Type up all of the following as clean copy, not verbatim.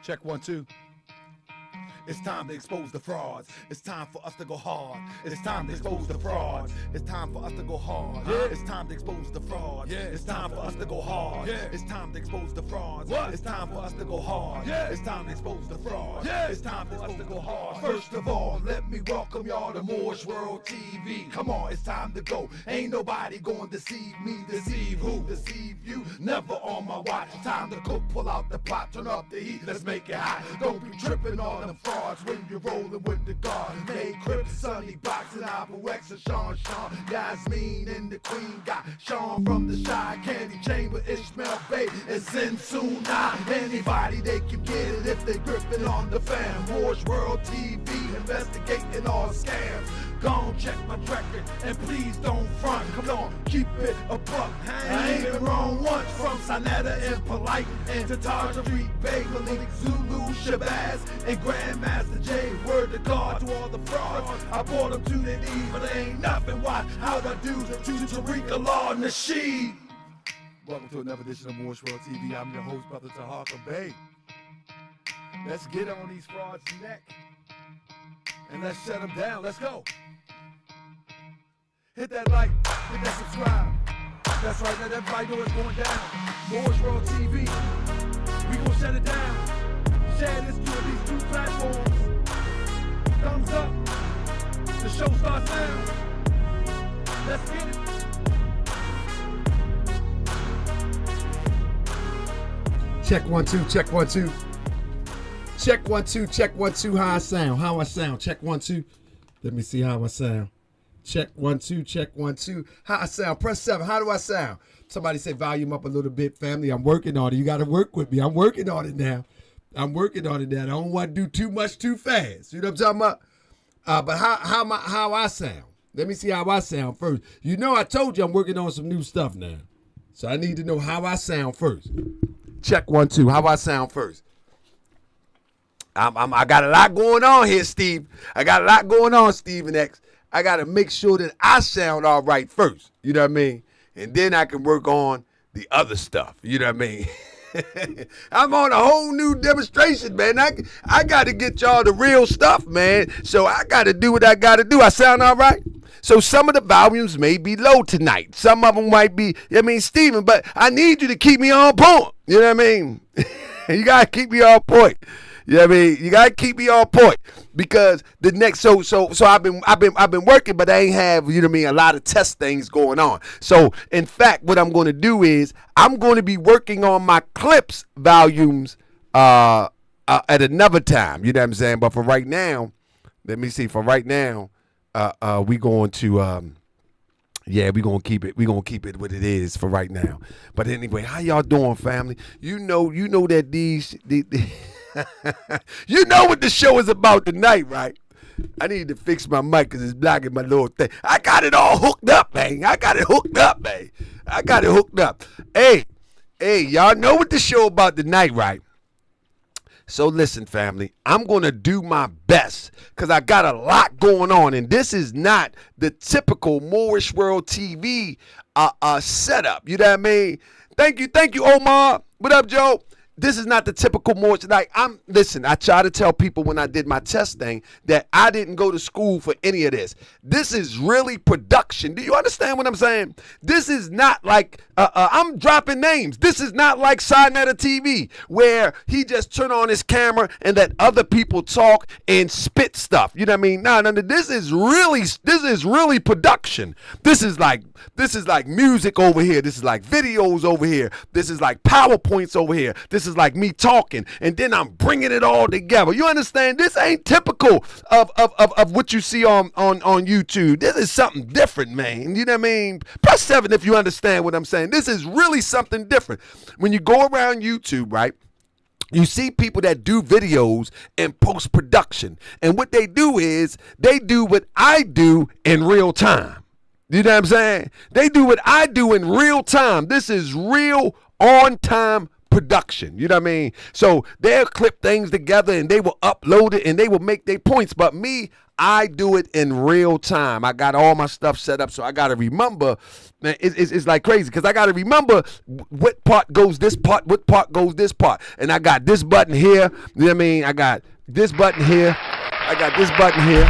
Check 1, 2. It's time to expose the frauds. It's time for us to go hard. It's time to expose the frauds. It's time for us to go hard. Yeah. It's time to expose the frauds. Yeah. It's time for us to go hard. Yeah. It's time to expose the frauds. What? It's time for us to go hard. Yeah. It's time to expose the frauds. Yeah. It's time for us to go hard. First of all, let me welcome y'all to Moore's World TV. Come on, it's time to go. Ain't nobody gonna deceive me. Deceive who? Deceive you. Never on my watch. Time to cook, pull out the pot, turn up the heat, let's make it hot. Don't be tripping on them frauds when you're rolling with the guard. Hey, Crip, Sonny, Boxing, Abu X, and Sean, Yasmin, and the Queen got Sean from the Shy, Candy Chamber, Ishmael Bay, and Zinsun. Anybody, they can get it if they gripping on the fam. Moore's World TV, investigating all scams. Gon' check my record, and please don't front. Come on, keep it a buck. I ain't been wrong once. From Sinetta and Polite, and Taharkabey, Malik Zulu Shabazz, and Grandmaster J. Word to God to all the frauds. I brought them to the knees, but there ain't nothing. Watch how I do to Tariq Allah Nasheed. Welcome to another edition of Moore's World TV. I'm your host, Brother Taharkabey. Let's get on these frauds' neck, and let's shut them down. Let's go. Hit that like, hit that subscribe. That's right, let everybody know it's going down. Moore's World TV, we gonna shut it down. Share this to these 2 platforms. Thumbs up. The show starts now. Let's get it. Check 1, 2, check 1, 2. Check 1, 2, check 1, 2. How I sound? How I sound? Check 1, 2. Let me see how I sound. Check 1, 2, check 1, 2. How I sound? Press 7. How do I sound? Somebody say volume up a little bit, family. I'm working on it. You got to work with me. I'm working on it now. I'm working on it now. I don't want to do too much too fast. You know what I'm talking about? But how I sound? Let me see how I sound first. You know, I told you I'm working on some new stuff now. So I need to know how I sound first. Check 1, 2. How I sound first? I got a lot going on here, Steve. I got a lot going on, Stephen X. I got to make sure that I sound all right first. You know what I mean? And then I can work on the other stuff. You know what I mean? I'm on a whole new demonstration, man. I got to get y'all the real stuff, man. So I got to do what I got to do. I sound all right? So some of the volumes may be low tonight. Some of them might be, Stephen, but I need you to keep me on point. You know what I mean? You got to keep me on point. You know what I mean? You gotta keep me on point because the next so I've been working, but I ain't have, you know what I mean, a lot of test things going on. So in fact, what I'm gonna do is I'm gonna be working on my clips volumes at another time. You know what I'm saying? But for right now, let me see. For right now, we going to we're gonna keep it. We're gonna keep it what it is for right now. But anyway, how y'all doing, family? You know that these you know what the show is about tonight, right? I need to fix my mic because it's blocking my little thing. I got it all hooked up, man. I got it hooked up. Hey, y'all know what the show about tonight, right? So listen, family, I'm going to do my best because I got a lot going on. And this is not the typical Moore's World TV setup. You know what I mean? Thank you, Omar. What up, Joe? This is not the typical Moore's. Like, listen, I try to tell people when I did my test thing that I didn't go to school for any of this. This is really production. Do you understand what I'm saying? This is not like, I'm dropping names. This is not like Sinetta TV where he just turn on his camera and let other people talk and spit stuff. You know what I mean? No, this is really production. This is like music over here. This is like videos over here. This is like PowerPoints over here. This is like me talking, and then I'm bringing it all together. You understand? This ain't typical of what you see on YouTube. This is something different, man. You know what I mean? Press 7 if you understand what I'm saying. This is really something different. When you go around YouTube, right? You see people that do videos in post-production, and what they do is they do what I do in real time. You know what I'm saying? They do what I do in real time. This is real on-time production. You know what I mean? So they'll clip things together and they will upload it and they will make their points. But me, I do it in real time. I got all my stuff set up, so I got to remember. Man, it's like crazy because I got to remember what part goes this part, what part goes this part. And I got this button here. You know what I mean? I got this button here. I got this button here.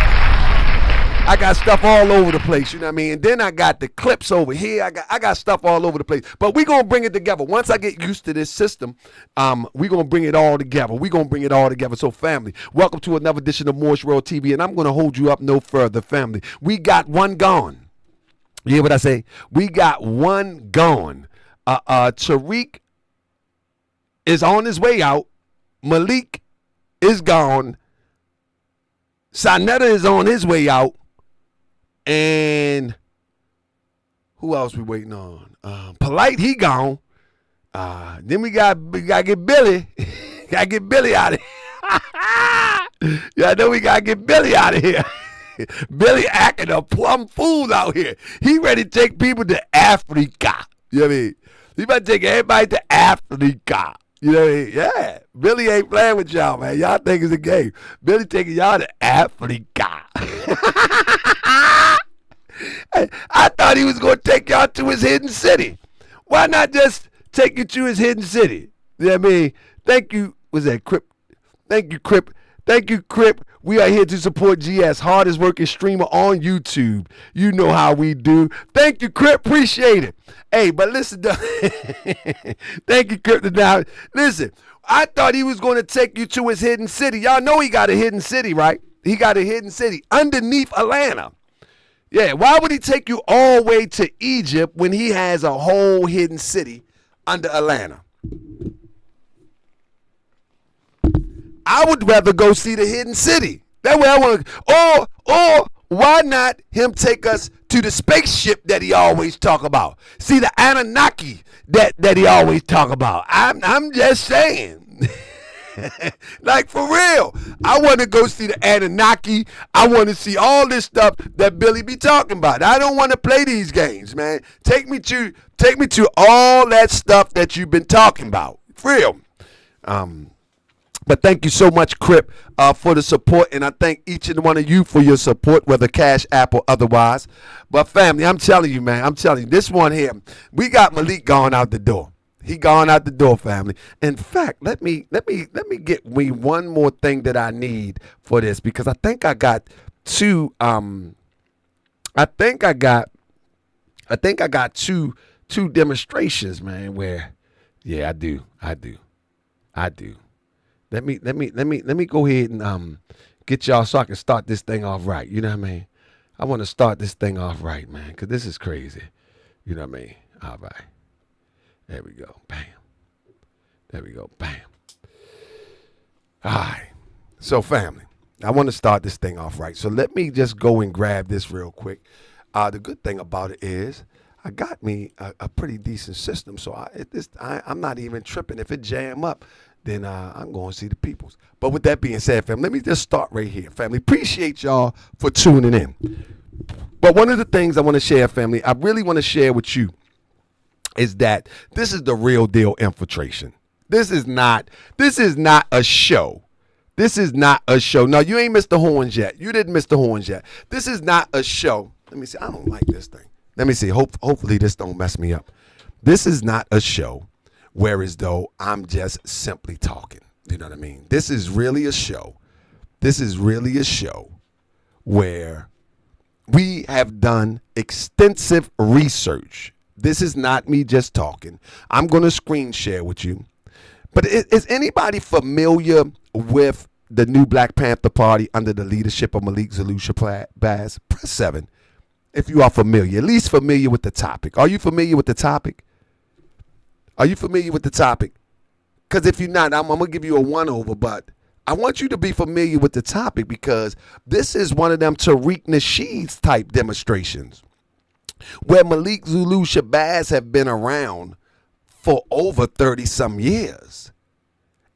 I got stuff all over the place, you know what I mean? And then I got the clips over here. I got stuff all over the place. But we're going to bring it together. Once I get used to this system, we're going to bring it all together. We're going to bring it all together. So, family, welcome to another edition of Morris World TV, and I'm going to hold you up no further, family. We got one gone. You hear what I say? We got one gone. Tariq is on his way out. Malik is gone. Sanetta is on his way out. And who else we waiting on? Polite, he gone. Then we gotta get Billy. Gotta get Billy out of here. Yeah, I know we gotta get Billy out of here. Billy acting a plumb fool out here. He ready to take people to Africa. You know what I mean? He about to take everybody to Africa. You know what I mean? Yeah. Billy ain't playing with y'all, man. Y'all think it's a game. Billy taking y'all to Africa. I thought he was going to take y'all to his hidden city. Why not just take you to his hidden city? You know what I mean? Thank you. Was that Crip? Thank you, Crip. Thank you, Crip. We are here to support GS, hardest working streamer on YouTube. You know how we do. Thank you, Crip. Appreciate it. Hey, but listen. Thank you, Crip. Now, listen. I thought he was going to take you to his hidden city. Y'all know he got a hidden city, right? He got a hidden city underneath Atlanta. Yeah, why would he take you all the way to Egypt when he has a whole hidden city under Atlanta? I would rather go see the hidden city. That way I want to, or why not him take us to the spaceship that he always talk about? See the Anunnaki that he always talk about. I'm just saying. Like, for real, I want to go see the Anunnaki. I want to see all this stuff that Billy be talking about. I don't want to play these games, man. Take me to all that stuff that you've been talking about. For real. But thank you so much, Crip, for the support, and I thank each and one of you for your support, whether Cash App or otherwise. But family, I'm telling you, man, this one here, we got Malik going out the door. He gone out the door, family. In fact, let me get me one more thing that I need for this, because I think I got two. I think I got two demonstrations, man. Where, yeah, I do. Let me go ahead and get y'all so I can start this thing off right. You know what I mean? I want to start this thing off right, man, because this is crazy. You know what I mean? All right. There we go. Bam. There we go. Bam. All right. So, family, I want to start this thing off right. So let me just go and grab this real quick. The good thing about it is I got me a pretty decent system. So I'm not even tripping. If it jam up, then I'm going to see the peoples. But with that being said, family, let me just start right here, family. Appreciate y'all for tuning in. But one of the things I want to share, family, I really want to share with you is that this is the real deal infiltration. This is not a show. This is not a show. No, you ain't missed the horns yet. You didn't miss the horns yet. This is not a show. Let me see. I don't like this thing. Let me see. Hopefully this don't mess me up. This is not a show where as though I'm just simply talking. You know what I mean? This is really a show. This is really a show where we have done extensive research. This is not me just talking. I'm going to screen share with you. But is anybody familiar with the new Black Panther Party under the leadership of Malik Zulu Shabazz? Press 7 if you are familiar, at least familiar with the topic. Are you familiar with the topic? Are you familiar with the topic? Because if you're not, I'm going to give you a one-over, but I want you to be familiar with the topic because this is one of them Tariq Nasheed's type demonstrations where Malik Zulu Shabazz have been around for over 30-some years.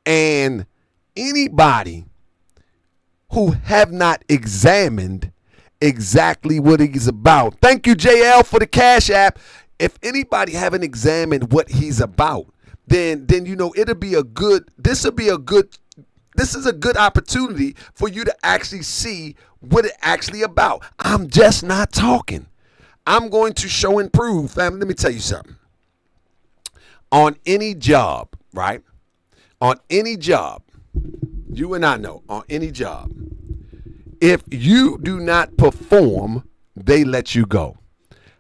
And anybody who have not examined exactly what he's about. Thank you, JL, for the Cash App. If anybody haven't examined what he's about, then you know it'll be a good. This is a good opportunity for you to actually see what it's actually about. I'm just not talking. I'm going to show and prove, family. Let me tell you something. On any job, right? On any job, you and I know, on any job, if you do not perform, they let you go.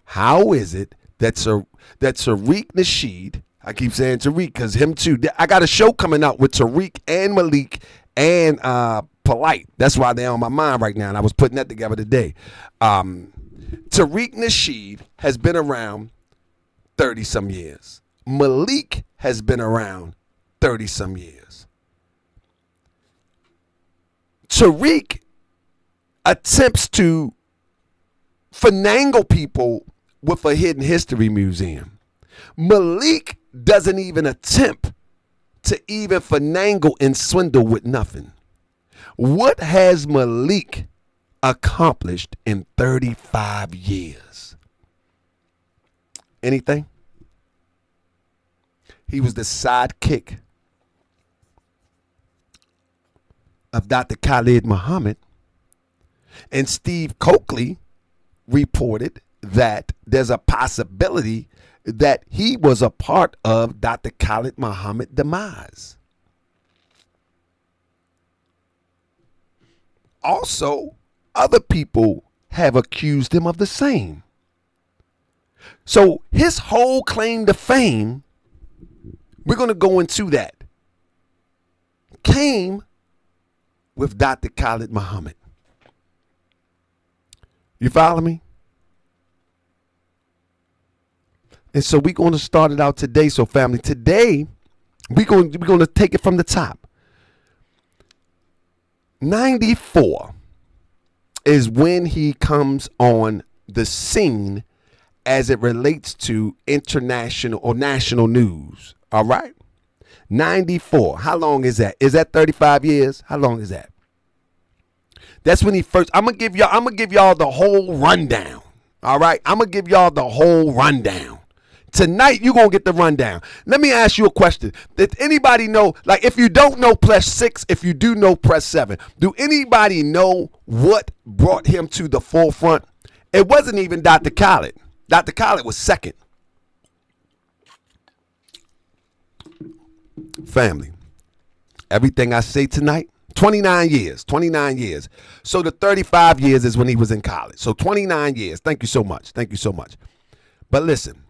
How is it that Tariq Nasheed, I keep saying Tariq because him too, I got a show coming out with Tariq and Malik and Polite. That's why they're on my mind right now, and I was putting that together today. Tariq Nasheed has been around 30-some years. Malik has been around 30-some years. Tariq attempts to finagle people with a hidden history museum. Malik doesn't even attempt to even finagle and swindle with nothing. What has Malik accomplished in 35 years? Anything? He was the sidekick of Dr. Khalid Muhammad. And Steve Coakley reported that there's a possibility that he was a part of Dr. Khalid Muhammad's demise. Also, other people have accused him of the same. So his whole claim to fame, we're going to go into that, came with Dr. Khalid Muhammad. You follow me? And so we're going to start it out today. So family, today we're going to take it from the top. 94 is when he comes on the scene as it relates to international or national news. All right? 94. How long is that? Is that 35 years? How long is that? That's when he first, I'm gonna give y'all the whole rundown. All right? I'm gonna give y'all the whole rundown. Tonight, you're going to get the rundown. Let me ask you a question. Does anybody know, like if you don't know, press 6. If you do know, press 7. Do anybody know what brought him to the forefront? It wasn't even Dr. Khalid. Dr. Khalid was second. Family, everything I say tonight, 29 years. So the 35 years is when he was in college. So 29 years. Thank you so much. But listen.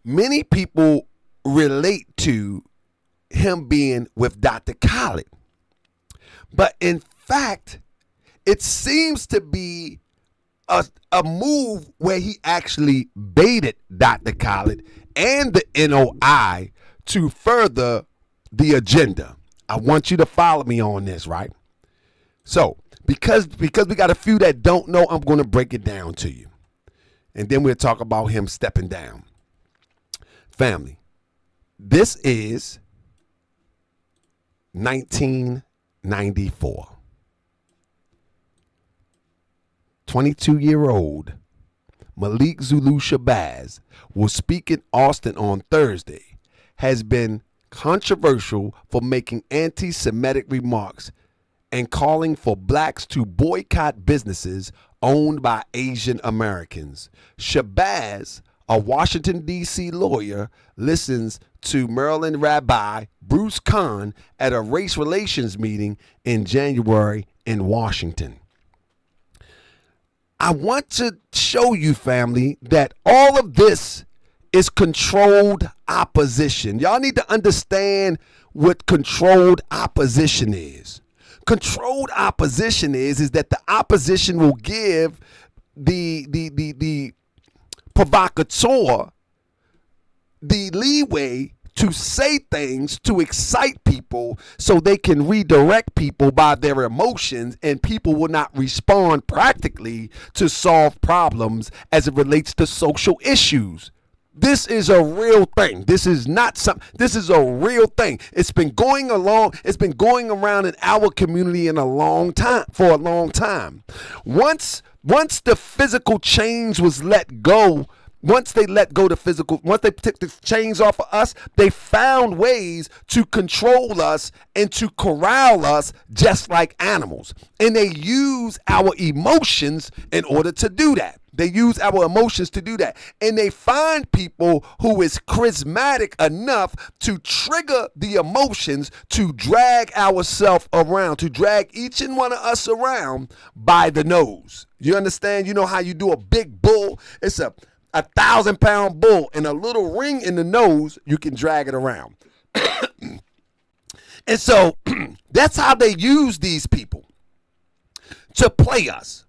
Many people relate to him being with Dr. Khalid. But in fact, it seems to be a move where he actually baited Dr. Khalid and the NOI to further the agenda. I want you to follow me on this, right? So, because we got a few that don't know, I'm going to break it down to you. And then we'll talk about him stepping down. Family, this is 1994. 22-year-old Malik Zulu Shabazz will speak in Austin on Thursday, has been controversial for making anti-Semitic remarks and calling for blacks to boycott businesses owned by Asian Americans. Shabazz, a Washington, D.C. lawyer, listens to Maryland Rabbi Bruce Kahn at a race relations meeting in January in Washington. I want to show you, family, that all of this is controlled opposition. Y'all need to understand what controlled opposition is. Controlled opposition is that the opposition will give the provocateur the leeway to say things to excite people so they can redirect people by their emotions, and people will not respond practically to solve problems as it relates to social issues. This is a real thing. This is not something. This is a real thing. It's been going along. It's been going around in our community for a long time. Once the physical change was let go, Once they let go the physical, once they took the chains off of us, they found ways to control us and to corral us just like animals. And they use our emotions in order to do that. They use our emotions to do that. And they find people who is charismatic enough to trigger the emotions to drag ourselves around, to drag each and one of us around by the nose. You understand? You know how you do a big bull? It's a 1,000-pound bull in a little ring in the nose, you can drag it around. And so that's how they use these people to play us.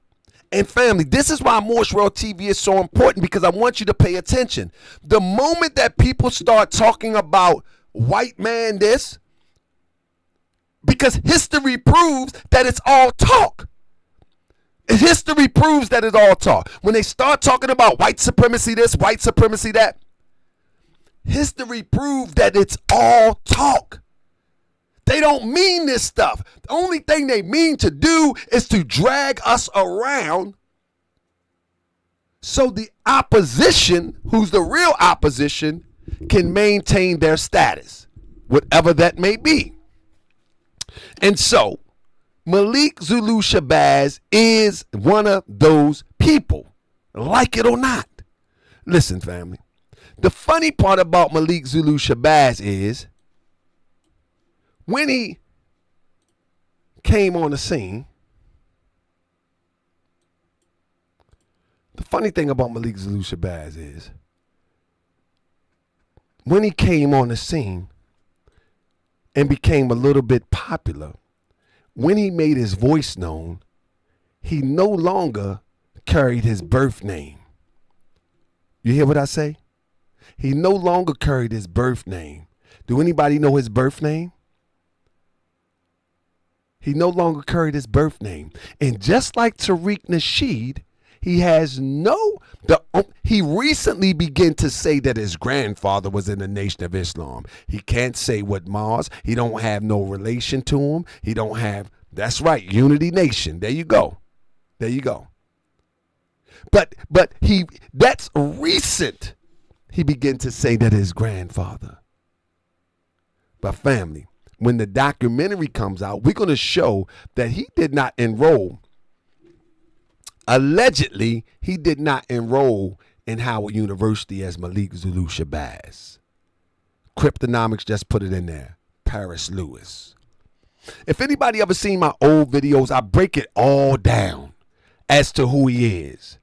And family, this is why Morse World TV is so important, because I want you to pay attention. The moment that people start talking about white man this, because history proves that it's all talk. History proves that it's all talk. When they start talking about white supremacy this, white supremacy that, history proves that it's all talk. They don't mean this stuff. The only thing they mean to do is to drag us around so the opposition, who's the real opposition, can maintain their status, whatever that may be. And so Malik Zulu Shabazz is one of those people, like it or not. Listen, family. The funny part about Malik Zulu Shabazz is when he came on the scene, the funny thing about Malik Zulu Shabazz is when he came on the scene and became a little bit popular, when he made his voice known, he no longer carried his birth name. You hear what I say? He no longer carried his birth name. Do anybody know his birth name? He no longer carried his birth name. And just like Tariq Nasheed, he recently began to say that his grandfather was in the Nation of Islam. He can't say what Mars. He don't have no relation to him. He don't have, that's right, Unity Nation. There you go. There you go. But that's recent. He began to say that his grandfather. But family, when the documentary comes out, we're going to show that he did not enroll. Allegedly, he did not enroll in Howard University as Malik Zulu Shabazz. Cryptonomics just put it in there. Paris Lewis. If anybody ever seen my old videos, I break it all down as to who he is.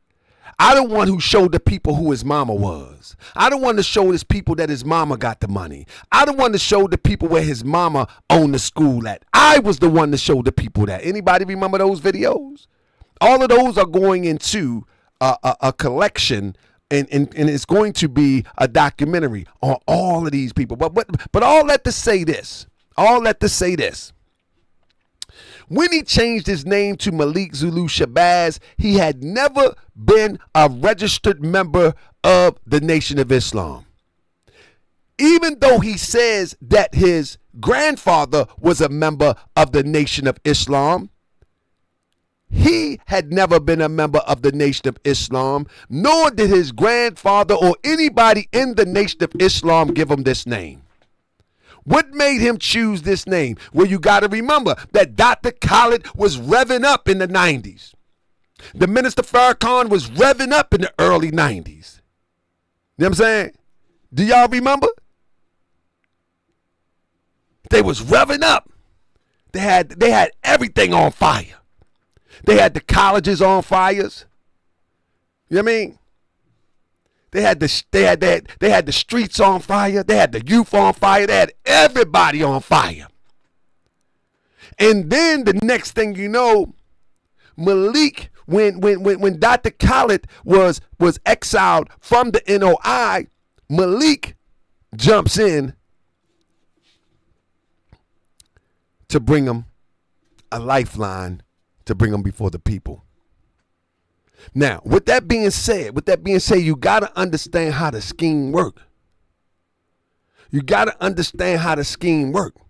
I the one who showed the people who his mama was. I the one to show his people that his mama got the money. I the one to show the people where his mama owned the school at. I was the one to show the people that. Anybody remember those videos? All of those are going into a collection, and it's going to be a documentary on all of these people. But all that to say this. All that to say this. When he changed his name to Malik Zulu Shabazz, he had never been a registered member of the Nation of Islam. Even though he says that his grandfather was a member of the Nation of Islam, he had never been a member of the Nation of Islam, nor did his grandfather or anybody in the Nation of Islam give him this name. What made him choose this name? Well, you got to remember that Dr. Khaled was revving up in the 90s. The Minister Farrakhan was revving up in the early 90s. You know what I'm saying? Do y'all remember? They was revving up. They had everything on fire. They had the colleges on fires. You know what I mean? They had the streets on fire. They had the youth on fire. They had everybody on fire. And then the next thing you know, Malik, when Dr. Khaled was exiled from the NOI, Malik jumps in to bring him a lifeline, to bring him before the people. Now, with that being said, you got to understand how the scheme works. You got to understand how the scheme works.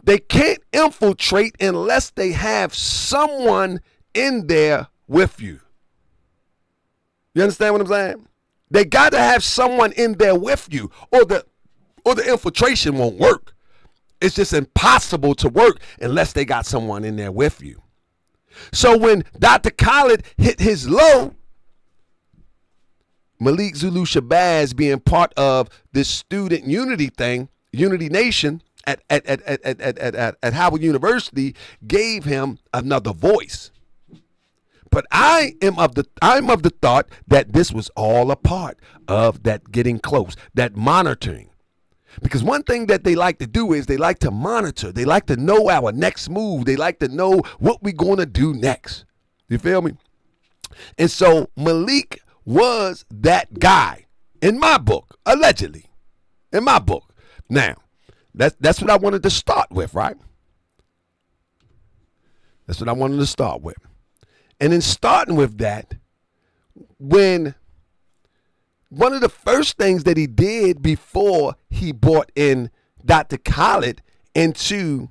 They can't infiltrate unless they have someone in there with you. You understand what I'm saying? They got to have someone in there with you, or the infiltration won't work. It's just impossible to work unless they got someone in there with you. So when Dr. Khaled hit his low, Malik Zulu Shabazz, being part of this student unity thing, Unity Nation at Howard University, gave him another voice. But I'm of the thought that this was all a part of that getting close, that monitoring. Because one thing that they like to do is they like to monitor. They like to know our next move. They like to know what we're going to do next. You feel me? And so Malik was that guy in my book, allegedly, in my book. Now, that's what I wanted to start with, right? That's what I wanted to start with. And in starting with that, when one of the first things that he did before he brought in Dr. Khaled into,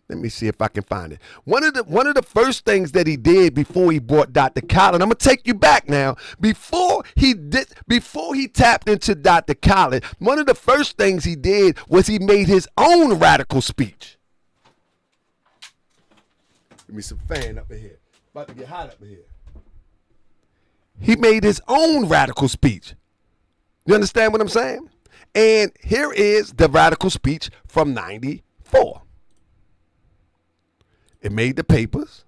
let me see if I can find it. One of the first things that he did before he brought Dr. Khaled, I'm gonna take you back now. Before he tapped into Dr. Khaled, one of the first things he did was he made his own radical speech. Give me some fan up in here. About to get hot up in here. He made his own radical speech. You understand what I'm saying? And here is the radical speech from 94. It made the papers.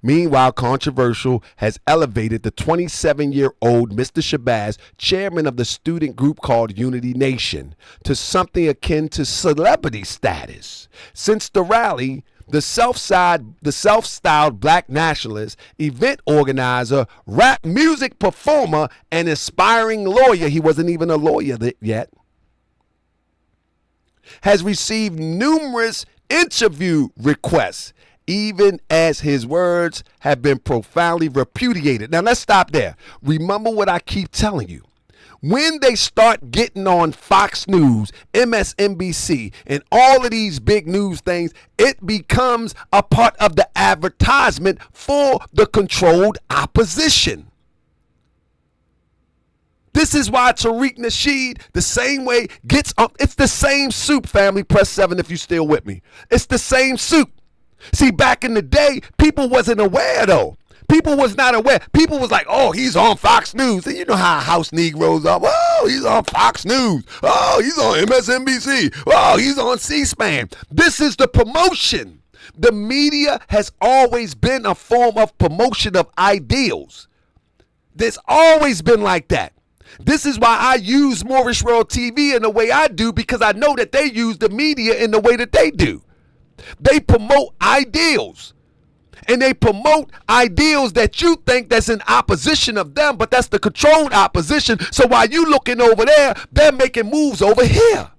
Meanwhile, controversial has elevated the 27-year-old Mr. Shabazz, chairman of the student group called Unity Nation, to something akin to celebrity status. Since the rally, the self-styled black nationalist, event organizer, rap music performer, and aspiring lawyer, he wasn't even a lawyer yet, has received numerous interview requests, even as his words have been profoundly repudiated. Now let's stop there. Remember what I keep telling you. When they start getting on Fox News, MSNBC, and all of these big news things, it becomes a part of the advertisement for the controlled opposition. This is why Tariq Nasheed, the same way, gets up. It's the same soup, family. Press 7 if you're still with me. It's the same soup. See, back in the day, people wasn't aware, though. People was not aware. People was like, oh, he's on Fox News. And you know how house Negroes are. Oh, he's on Fox News. Oh, he's on MSNBC. Oh, he's on C-SPAN. This is the promotion. The media has always been a form of promotion of ideals. There's always been like that. This is why I use Moorish World TV in the way I do, because I know that they use the media in the way that they do. They promote ideals. And they promote ideals that you think that's in opposition of them, but that's the controlled opposition. So while you looking over there, they're making moves over here.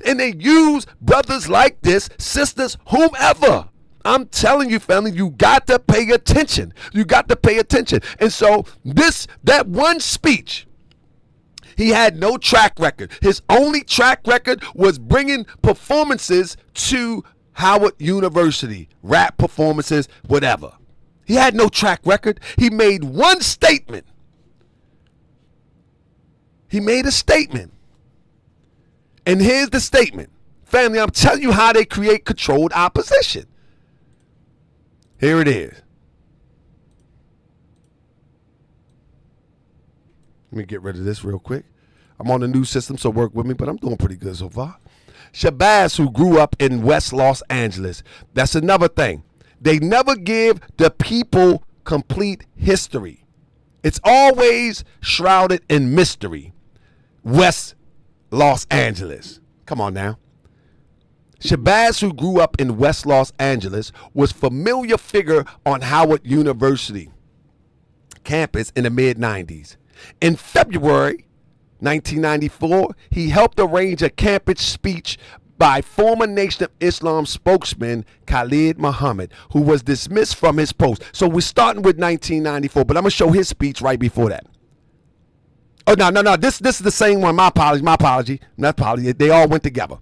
And they use brothers like this, sisters, whomever. I'm telling you, family, you got to pay attention. You got to pay attention. And so that one speech, he had no track record. His only track record was bringing performances to Howard University, rap performances, whatever. He had no track record. He made one statement. He made a statement. And here's the statement. Family, I'm telling you how they create controlled opposition. Here it is. Let me get rid of this real quick. I'm on the new system, so work with me, but I'm doing pretty good so far. Shabazz, who grew up in West Los Angeles. That's another thing. They never give the people complete history. It's always shrouded in mystery. West Los Angeles. Come on now. Shabazz, who grew up in West Los Angeles, was a familiar figure on Howard University campus in the mid-90s. In February 1994, he helped arrange a campus speech by former Nation of Islam spokesman Khalid Muhammad, who was dismissed from his post. So we're starting with 1994, but I'm going to show his speech right before that. Oh, no. This is the same one. My apology. Not apology. They all went together.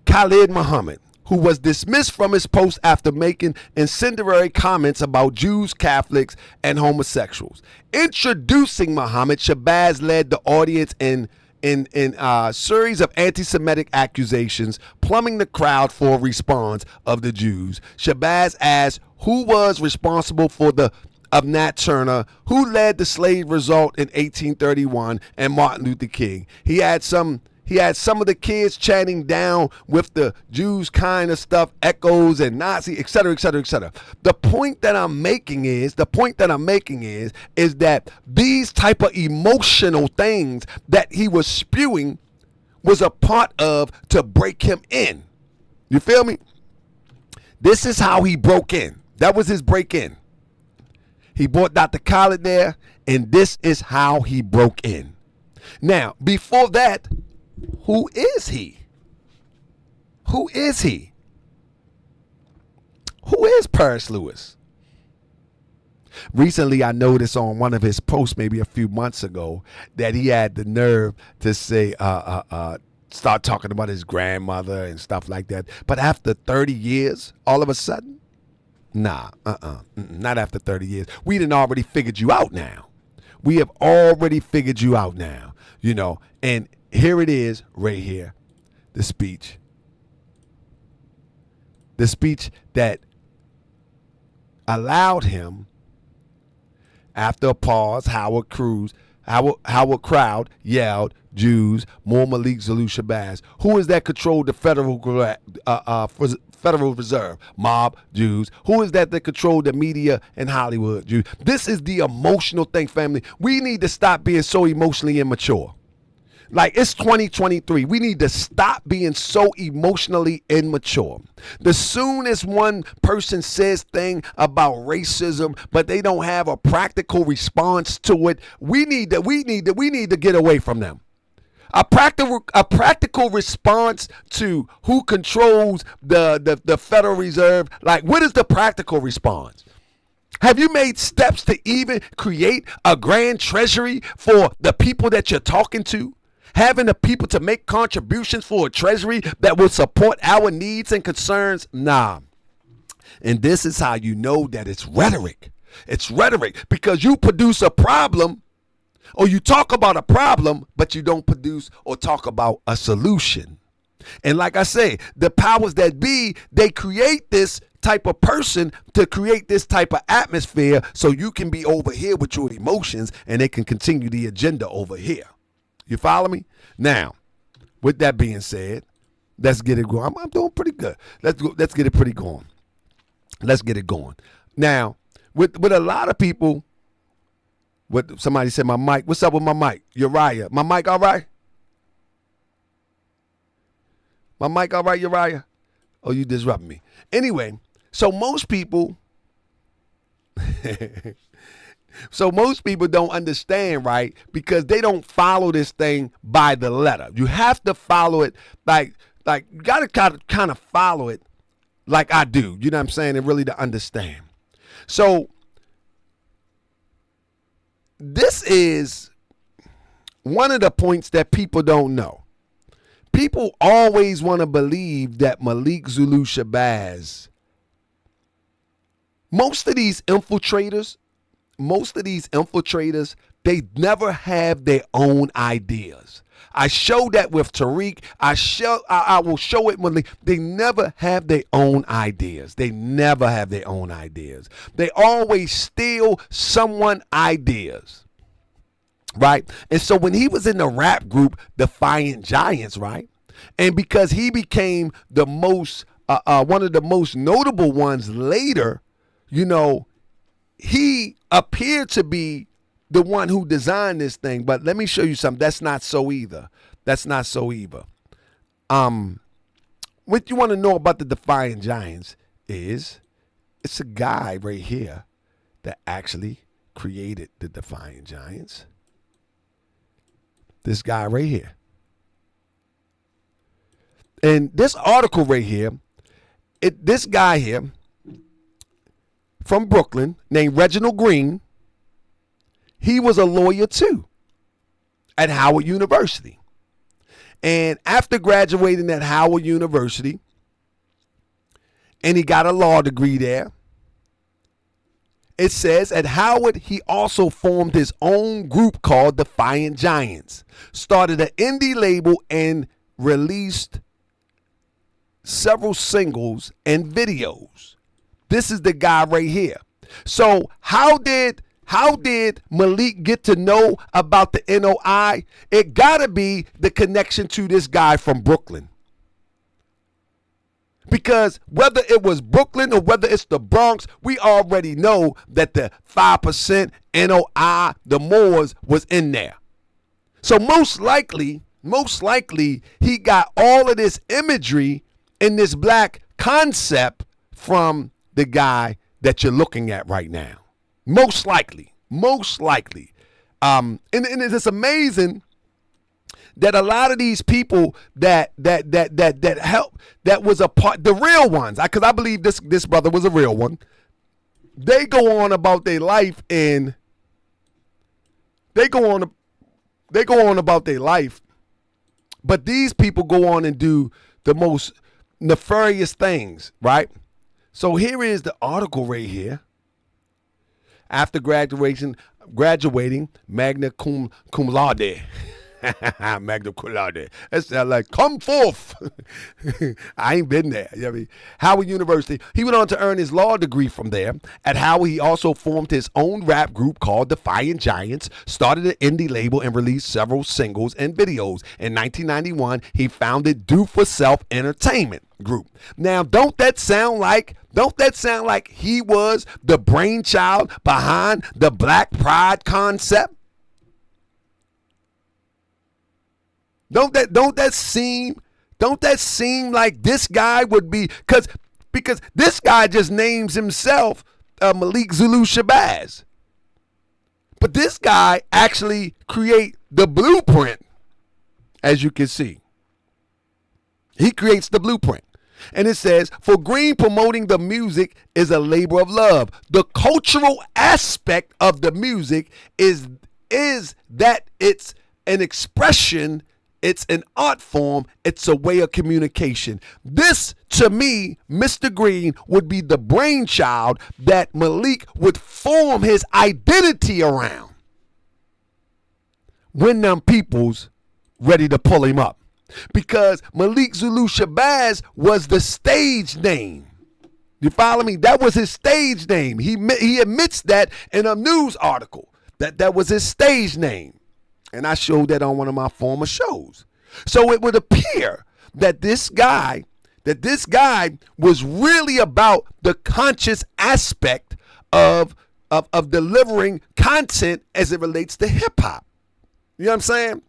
Khalid Muhammad, who was dismissed from his post after making incendiary comments about Jews, Catholics, and homosexuals. Introducing Muhammad, Shabazz led the audience in a series of anti-Semitic accusations, plumbing the crowd for a response of the Jews. Shabazz asked who was responsible for of Nat Turner, who led the slave revolt in 1831, and Martin Luther King. He had some of the kids chanting down with the Jews kind of stuff, echoes and Nazi, et cetera, et cetera, et cetera. The point that I'm making is that these type of emotional things that he was spewing was a part of to break him in. You feel me? This is how he broke in. That was his break in. He brought Dr. Khaled there, and this is how he broke in. Now, before that, who is he? Who is he? Who is Paris Lewis? Recently, I noticed on one of his posts maybe a few months ago that he had the nerve to say, start talking about his grandmother and stuff like that. But after 30 years, all of a sudden, nah, not after 30 years. We done already figured you out now. We have already figured you out now, you know, and here it is right here, the speech. The speech that allowed him, after a pause, Howard Crowd yelled, Jews, more Malik Zulu Shabazz. Who is that controlled the Federal Reserve? Mob, Jews. Who is that controlled the media in Hollywood? Jews. This is the emotional thing, family. We need to stop being so emotionally immature. Like, it's 2023. We need to stop being so emotionally immature. The soon as one person says thing about racism, but they don't have a practical response to it, we need to get away from them. A practical response to who controls the Federal Reserve. Like, what is the practical response? Have you made steps to even create a grand treasury for the people that you're talking to? Having the people to make contributions for a treasury that will support our needs and concerns? Nah. And this is how you know that it's rhetoric. It's rhetoric because you produce a problem, or you talk about a problem, but you don't produce or talk about a solution. And like I say, the powers that be, they create this type of person to create this type of atmosphere so you can be over here with your emotions and they can continue the agenda over here. You follow me? Now, with that being said, let's get it going. I'm doing pretty good. Let's get it pretty going. Let's get it going. Now, with a lot of people, somebody said my mic. What's up with my mic? Uriah. My mic all right? My mic all right, Uriah? Oh, you disrupt me. Anyway, so most people don't understand, right? Because they don't follow this thing by the letter. You have to follow it like you got to kind of follow it like I do. You know what I'm saying? And really to understand. So this is one of the points that people don't know. People always want to believe that Malik Zulu Shabazz, most of these infiltrators, they never have their own ideas. I show that with Tariq. I will show it when they never have their own ideas. They never have their own ideas. They always steal someone's ideas. Right? And so when he was in the rap group Defiant Giants, right? And because he became the most one of the most notable ones later, you know, he appeared to be the one who designed this thing. But let me show you something. That's not so either. That's not so either. What you want to know about the Defiant Giants is it's a guy right here that actually created the Defiant Giants. This guy right here. And this article right here, this guy here from Brooklyn named Reginald Green, he was a lawyer too at Howard University. And after graduating at Howard University, and he got a law degree there. It says at Howard, he also formed his own group called Defiant Giants, started an indie label, and released several singles and videos. This is the guy right here. So how did Malik get to know about the NOI? It gotta be the connection to this guy from Brooklyn. Because whether it was Brooklyn or whether it's the Bronx, we already know that the 5% NOI, the Moors, was in there. So most likely, he got all of this imagery in this black concept from the guy that you're looking at right now. Most likely. And it's amazing that a lot of these people that help, that was a part, the real ones, because I believe this brother was a real one. They go on about their life and they go on about their life, but these people go on and do the most nefarious things, right? So here is the article right here. After graduating magna cum laude. Magna cum laude. That's like, come forth. I ain't been there. You know what I mean? Howard University. He went on to earn his law degree from there. At Howard, he also formed his own rap group called Defiant Giants, started an indie label, and released several singles and videos. In 1991, he founded Do For Self Entertainment Group. Now, don't that sound like he was the brainchild behind the Black Pride concept? Don't that seem like this guy would be, because this guy just names himself Malik Zulu Shabazz. But this guy actually create the blueprint, as you can see. He creates the blueprint. And it says, for Green, promoting the music is a labor of love. The cultural aspect of the music is that it's an expression, it's an art form, it's a way of communication. This, to me, Mr. Green, would be the brainchild that Malik would form his identity around when them people's ready to pull him up. Because Malik Zulu Shabazz was the stage name. You follow me? That was his stage name. He admits that in a news article, that was his stage name. And I showed that on one of my former shows. So it would appear that this guy was really about the conscious aspect of delivering content as it relates to hip hop. You know what I'm saying?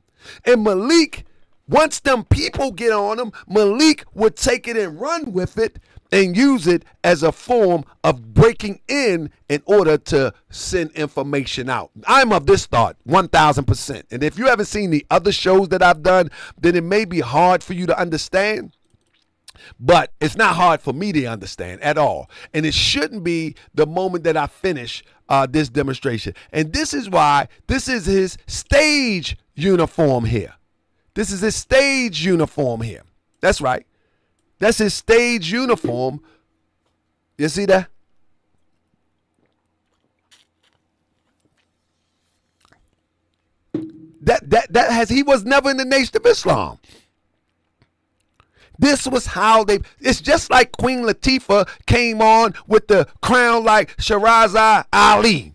And Malik, once them people get on him, Malik would take it and run with it and use it as a form of breaking in order to send information out. I'm of this thought, 1,000%. And if you haven't seen the other shows that I've done, then it may be hard for you to understand. But it's not hard for me to understand at all. And it shouldn't be the moment that I finish this demonstration. And this is why this is his stage uniform here. This is his stage uniform here. That's right. That's his stage uniform. You see that? He was never in the Nation of Islam. This was how it's just like Queen Latifah came on with the crown like Shahrazad Ali.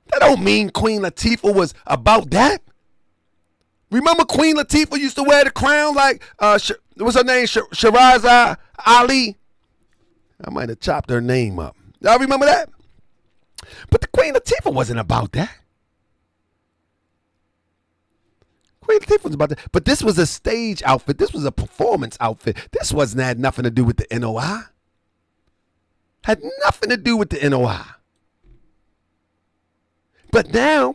That don't mean Queen Latifah was about that. Remember Queen Latifah used to wear the crown like, what's her name, Shahrazad Ali? I might have chopped her name up. Y'all remember that? But the Queen Latifah wasn't about that. Queen Latifah was about that. But this was a stage outfit. This was a performance outfit. This had nothing to do with the NOI. Had nothing to do with the NOI. But now,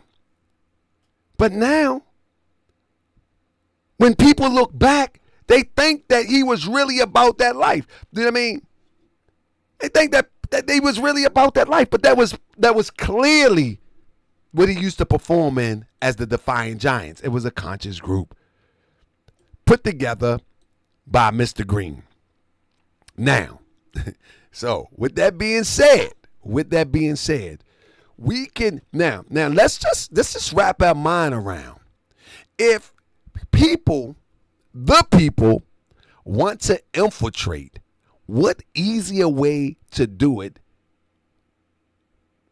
when people look back, they think that he was really about that life. You know what I mean? They think that he was really about that life, but that was clearly what he used to perform in as the Defiant Giants. It was a conscious group put together by Mr. Green. Now, So with that being said, we can now let's just wrap our mind around. If the people want to infiltrate, what easier way to do it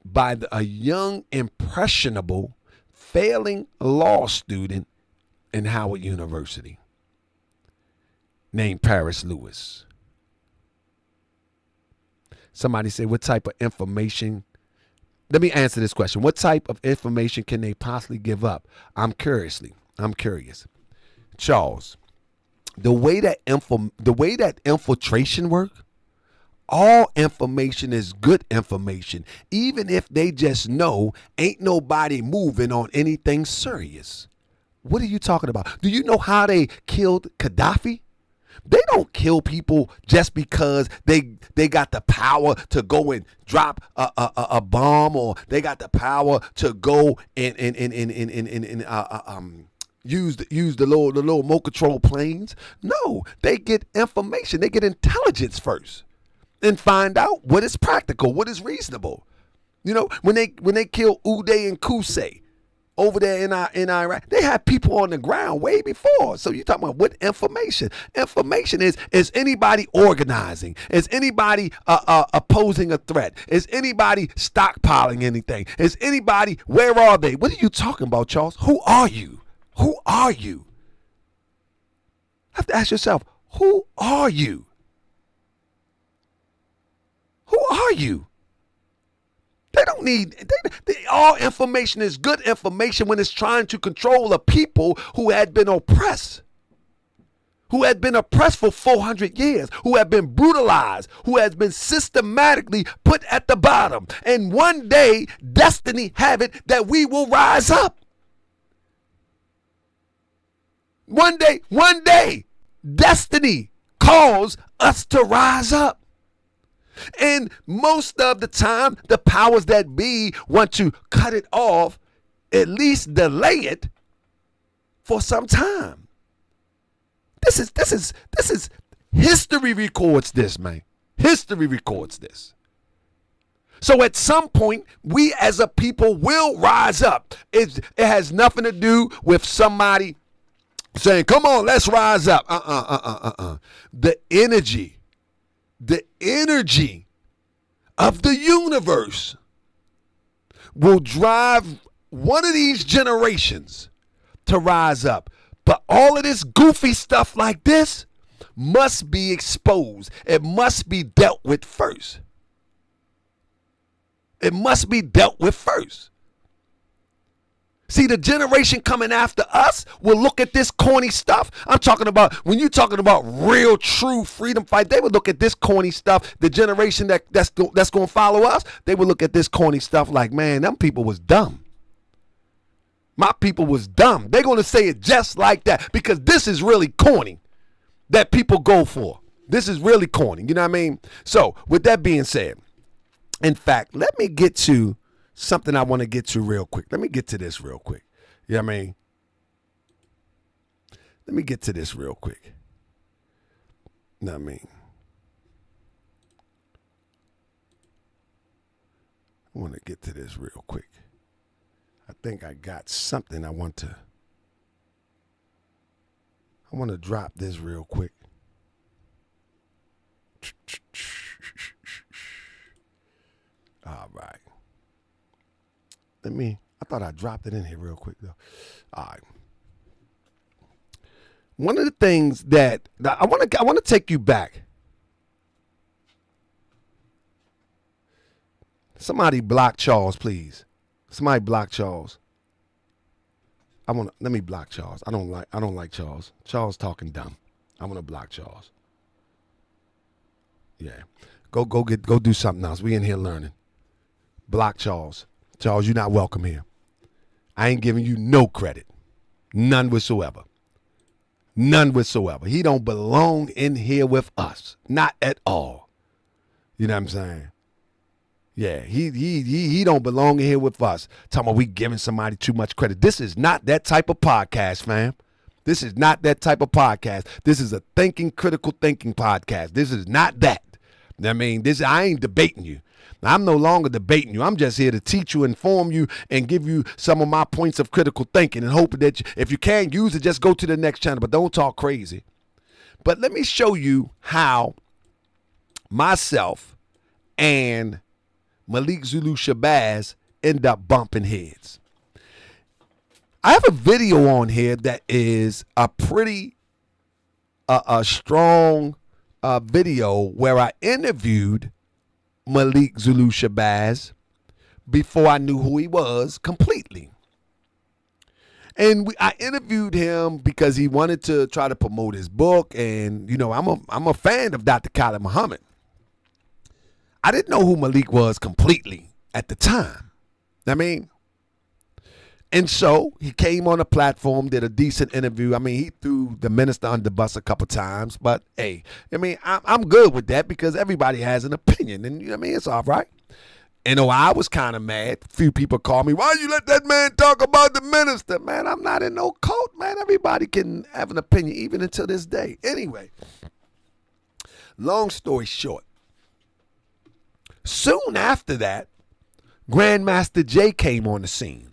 by a young, impressionable, failing law student in Howard University named Paris Lewis? Somebody say, what type of information? Let me answer this question. What type of information can they possibly give up? I'm curious. Charles, the way that infiltration work, all information is good information, even if they just know ain't nobody moving on anything serious. What are you talking about? Do you know how they killed Gaddafi? They don't kill people just because they got the power to go and drop a bomb, or they got the power to go and use the little remote control planes. No, they get information. They get intelligence first and find out what is practical, what is reasonable. You know, when they kill Uday and Qusay over there in Iraq, they had people on the ground way before. So you're talking about what information? Information is anybody organizing? Is anybody opposing a threat? Is anybody stockpiling anything? Is anybody, where are they? What are you talking about, Charles? Who are you? Who are you? You have to ask yourself, who are you? Who are you? They don't need, all information is good information when it's trying to control a people who had been oppressed. Who had been oppressed for 400 years, who have been brutalized, who has been systematically put at the bottom. And one day, destiny have it that we will rise up. One day, destiny calls us to rise up. And most of the time, the powers that be want to cut it off, at least delay it for some time. This is history records this, man. History records this. So at some point, we as a people will rise up. It has nothing to do with somebody saying, come on, let's rise up. The energy of the universe will drive one of these generations to rise up. But all of this goofy stuff like this must be exposed. It must be dealt with first. See, the generation coming after us will look at this corny stuff. I'm talking about, when you're talking about real, true freedom fight, they would look at this corny stuff. The generation that's going to follow us, they would look at this corny stuff like, man, them people was dumb. My people was dumb. They're going to say it just like that because this is really corny that people go for. This is really corny. You know what I mean? So with that being said, in fact, let me get to something I want to get to real quick. Let me get to this real quick. You know what I mean? Let me get to this real quick. You know what I mean? I want to get to this real quick. I think I got something I want to drop this real quick. All right. I thought I dropped it in here real quick though. All right. One of the things that I want to take you back. Somebody block Charles, please. Somebody block Charles. Let me block Charles. I don't like Charles. Charles talking dumb. I want to block Charles. Yeah. Go do something else. We in here learning. Block Charles. Charles, you're not welcome here. I ain't giving you no credit. None whatsoever. None whatsoever. He don't belong in here with us. Not at all. You know what I'm saying? Yeah, he don't belong in here with us. Talking about we giving somebody too much credit. This is not that type of podcast, fam. This is not that type of podcast. This is a critical thinking podcast. This is not that. I mean, I ain't debating you. I'm no longer debating you. I'm just here to teach you, inform you, and give you some of my points of critical thinking and hope that if you can't use it, just go to the next channel. But don't talk crazy. But let me show you how myself and Malik Zulu Shabazz end up bumping heads. I have a video on here that is a pretty a strong video where I interviewed Malik Zulu Shabazz before I knew who he was completely. And I interviewed him because he wanted to try to promote his book. And, you know, I'm a fan of Dr. Khalid Muhammad. I didn't know who Malik was completely at the time. I mean, and so he came on a platform, did a decent interview. I mean, he threw the minister under the bus a couple times, but hey, I mean, I'm good with that because everybody has an opinion, and you know what I mean, it's all right. And I was kind of mad. A few people called me, why you let that man talk about the minister? Man, I'm not in no cult, man. Everybody can have an opinion, even until this day. Anyway, long story short, soon after that, Grandmaster Jay came on the scene.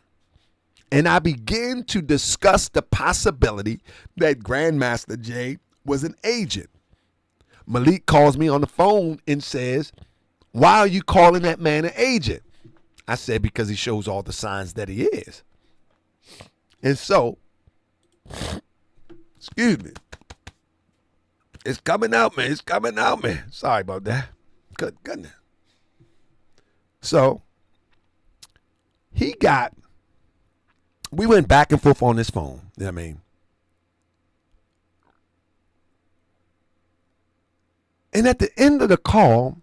And I began to discuss the possibility that Grandmaster Jay was an agent. Malik calls me on the phone and says, why are you calling that man an agent? I said, because he shows all the signs that he is. And so, excuse me. It's coming out, man. It's coming out, man. Sorry about that. Good goodness. So, we went back and forth on this phone. You know what I mean? And at the end of the call,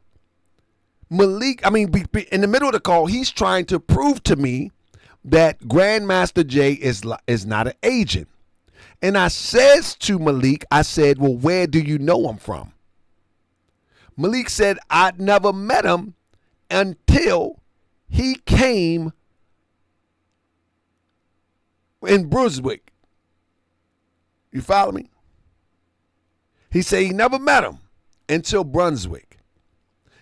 Malik, in the middle of the call, he's trying to prove to me that Grandmaster Jay is not an agent. And I says to Malik, I said, well, where do you know him from? Malik said, I'd never met him until he came in Brunswick. You follow me? He said he never met him until Brunswick.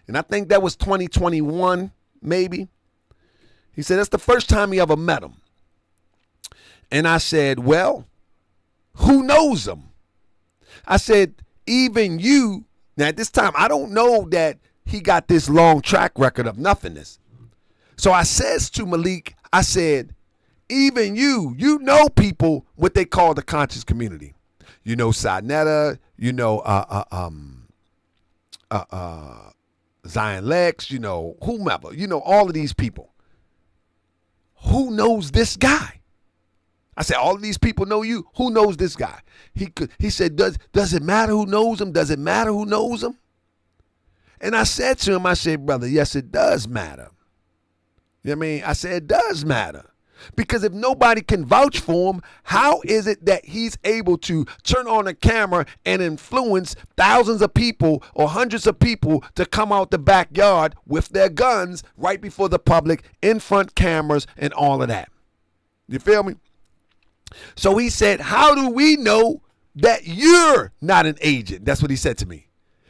And I think that was 2021, maybe. He said that's the first time he ever met him. And I said, well, who knows him? I said, even you. Now, at this time, I don't know that he got this long track record of nothingness. So I says to Malik, I said, even you know people, what they call the conscious community. You know Sinetta, you know Zion Lex, you know whomever, you know all of these people. Who knows this guy? I said, all of these people know you. Who knows this guy? He said, does it matter who knows him? Does it matter who knows him? And I said to him, I said, brother, yes, it does matter. You know what I mean? I said, it does matter. Because if nobody can vouch for him, how is it that he's able to turn on a camera and influence thousands of people or hundreds of people to come out the backyard with their guns right before the public, in front cameras and all of that? You feel me? So he said, how do we know that you're not an agent? That's what he said to me.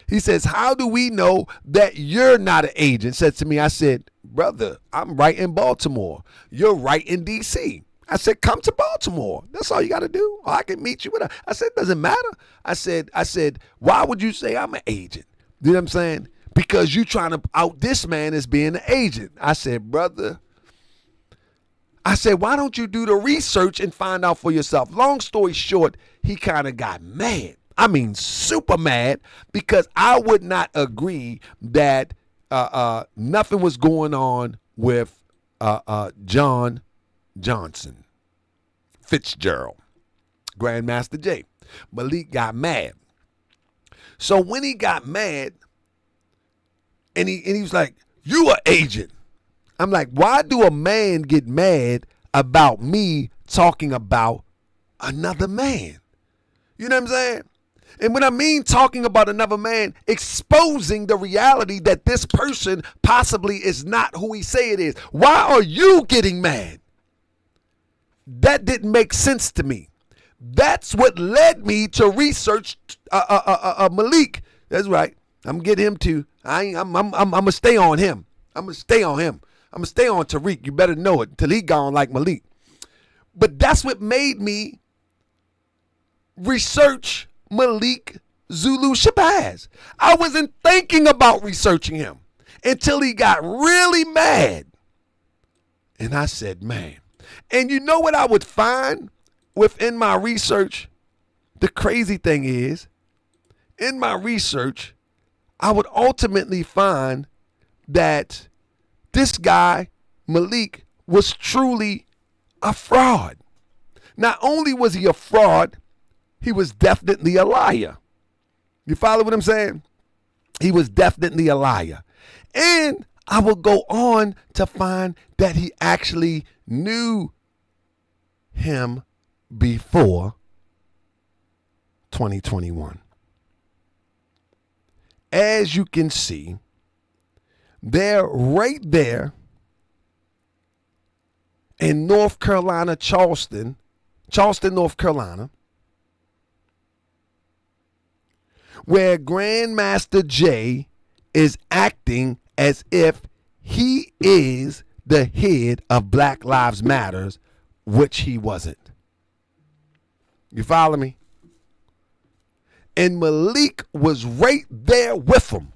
He says, how do we know that you're not an agent? Said to me, I said, brother, I'm right in Baltimore. You're right in D.C. I said, come to Baltimore. That's all you got to do. Or I can meet you with her. I said, doesn't matter. I said, why would you say I'm an agent? You know what I'm saying? Because you trying to out this man as being an agent. I said, brother, why don't you do the research and find out for yourself? Long story short, he kind of got mad. I mean, super mad, because I would not agree that nothing was going on with John Johnson Fitzgerald, Grandmaster Jay. Malik got mad. So when he got mad, and he was like, you an agent. I'm like, why do a man get mad about me talking about another man? You know what I'm saying? And when I mean talking about another man, exposing the reality that this person possibly is not who he say it is. Why are you getting mad? That didn't make sense to me. That's what led me to research Malik. That's right. I'm getting him to I'm gonna stay on him. I'm gonna stay on him. I'm gonna stay on Tariq. You better know it till he gone like Malik. But that's what made me research Malik Zulu Shabazz. I wasn't thinking about researching him until he got really mad. And I said, man. And you know what I would find within my research? The crazy thing is, in my research, I would ultimately find that this guy, Malik, was truly a fraud. Not only was he a fraud, he was definitely a liar. You follow what I'm saying? He was definitely a liar. And I will go on to find that he actually knew him before 2021. As you can see, they're right there in North Carolina, Charleston, North Carolina, where Grandmaster Jay is acting as if he is the head of Black Lives Matters, which he wasn't. You follow me? And Malik was right there with him.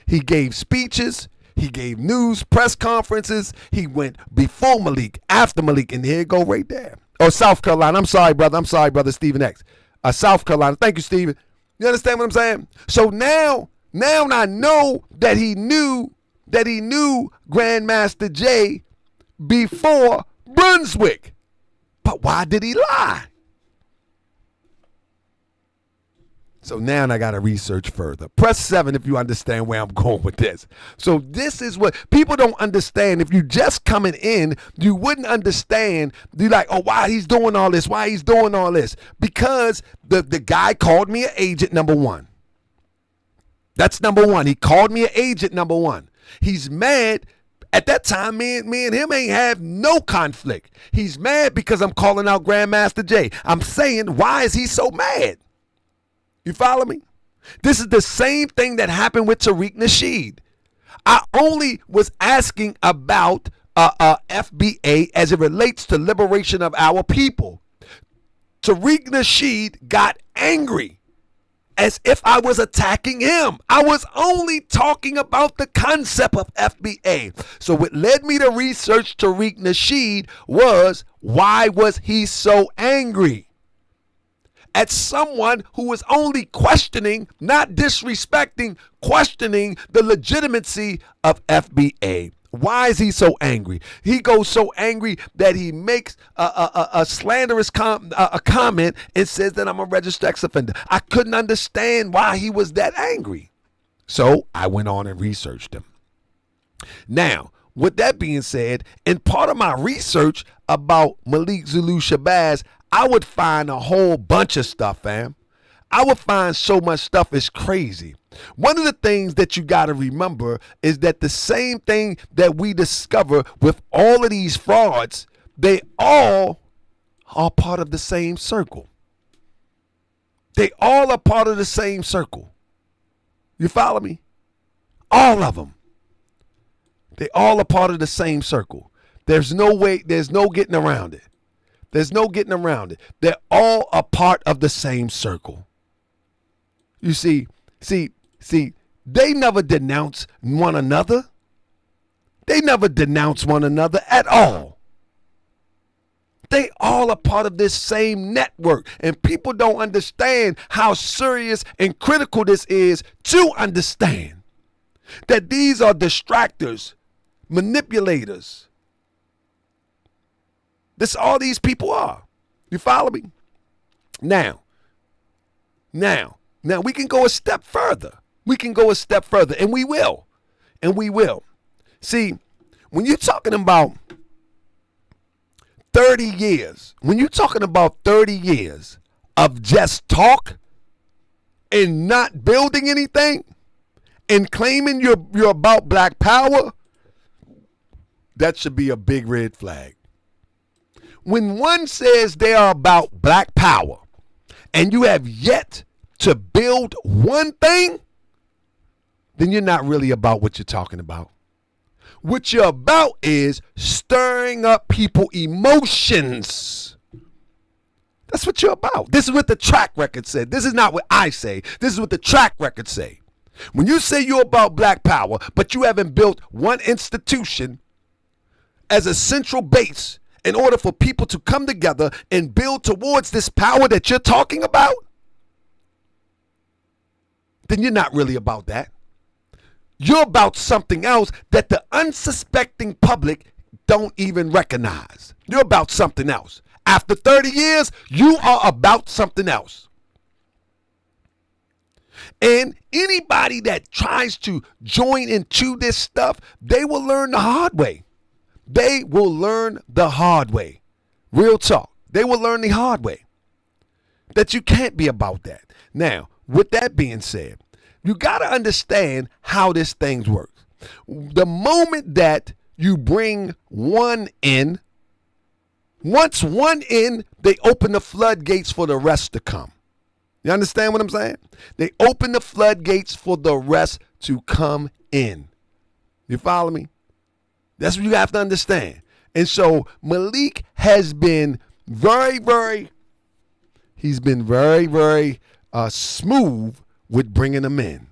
He gave speeches. He gave news, press conferences. He went before Malik, after Malik, and here it go right there. Oh, South Carolina. I'm sorry, brother, Stephen X. South Carolina. Thank you, Stephen. You understand what I'm saying? So now I know that he knew Grandmaster Jay before Brunswick. But why did he lie? So now I got to research further. Press 7 if you understand where I'm going with this. So this is what people don't understand. If you just coming in, you wouldn't understand. You're like, oh, why he's doing all this? Why he's doing all this? Because the guy called me an agent, number one. That's number one. He called me an agent, number one. He's mad. At that time, me and him ain't have no conflict. He's mad because I'm calling out Grandmaster Jay. I'm saying, why is he so mad? You follow me? This is the same thing that happened with Tariq Nasheed. I only was asking about FBA as it relates to liberation of our people. Tariq Nasheed got angry as if I was attacking him. I was only talking about the concept of FBA. So what led me to research Tariq Nasheed was, why was he so angry at someone who was only questioning, not disrespecting, questioning the legitimacy of FBA? Why is he so angry? He goes so angry that he makes a slanderous comment and says that I'm a registered sex offender. I couldn't understand why he was that angry. So I went on and researched him. Now, with that being said, in part of my research about Malik Zulu Shabazz, I would find a whole bunch of stuff, fam. I would find so much stuff, it's crazy. One of the things that you got to remember is that the same thing that we discover with all of these frauds, they all are part of the same circle. They all are part of the same circle. You follow me? All of them. They all are part of the same circle. There's no way, there's no getting around it. There's no getting around it. They're all a part of the same circle. You see, they never denounce one another. They never denounce one another at all. They all are part of this same network. And people don't understand how serious and critical this is to understand that these are distractors, manipulators. This all these people are. You follow me? Now we can go a step further. We can go a step further, and we will. And we will. See, when you're talking about 30 years, of just talk and not building anything and claiming you're about black power, that should be a big red flag. When one says they are about black power and you have yet to build one thing, then you're not really about what you're talking about. What you're about is stirring up people's emotions. That's what you're about. This is what the track record said. This is not what I say. This is what the track record say. When you say you're about black power, but you haven't built one institution as a central base in order for people to come together and build towards this power that you're talking about, then you're not really about that. You're about something else that the unsuspecting public don't even recognize. You're about something else. After 30 years, you are about something else. And anybody that tries to join into this stuff, they will learn the hard way. They will learn the hard way. Real talk. They will learn the hard way. That you can't be about that. Now, with that being said, you got to understand how this thing works. The moment that you bring one in, once one in, they open the floodgates for the rest to come. You understand what I'm saying? They open the floodgates for the rest to come in. You follow me? That's what you have to understand. And so Malik has been very smooth with bringing them in.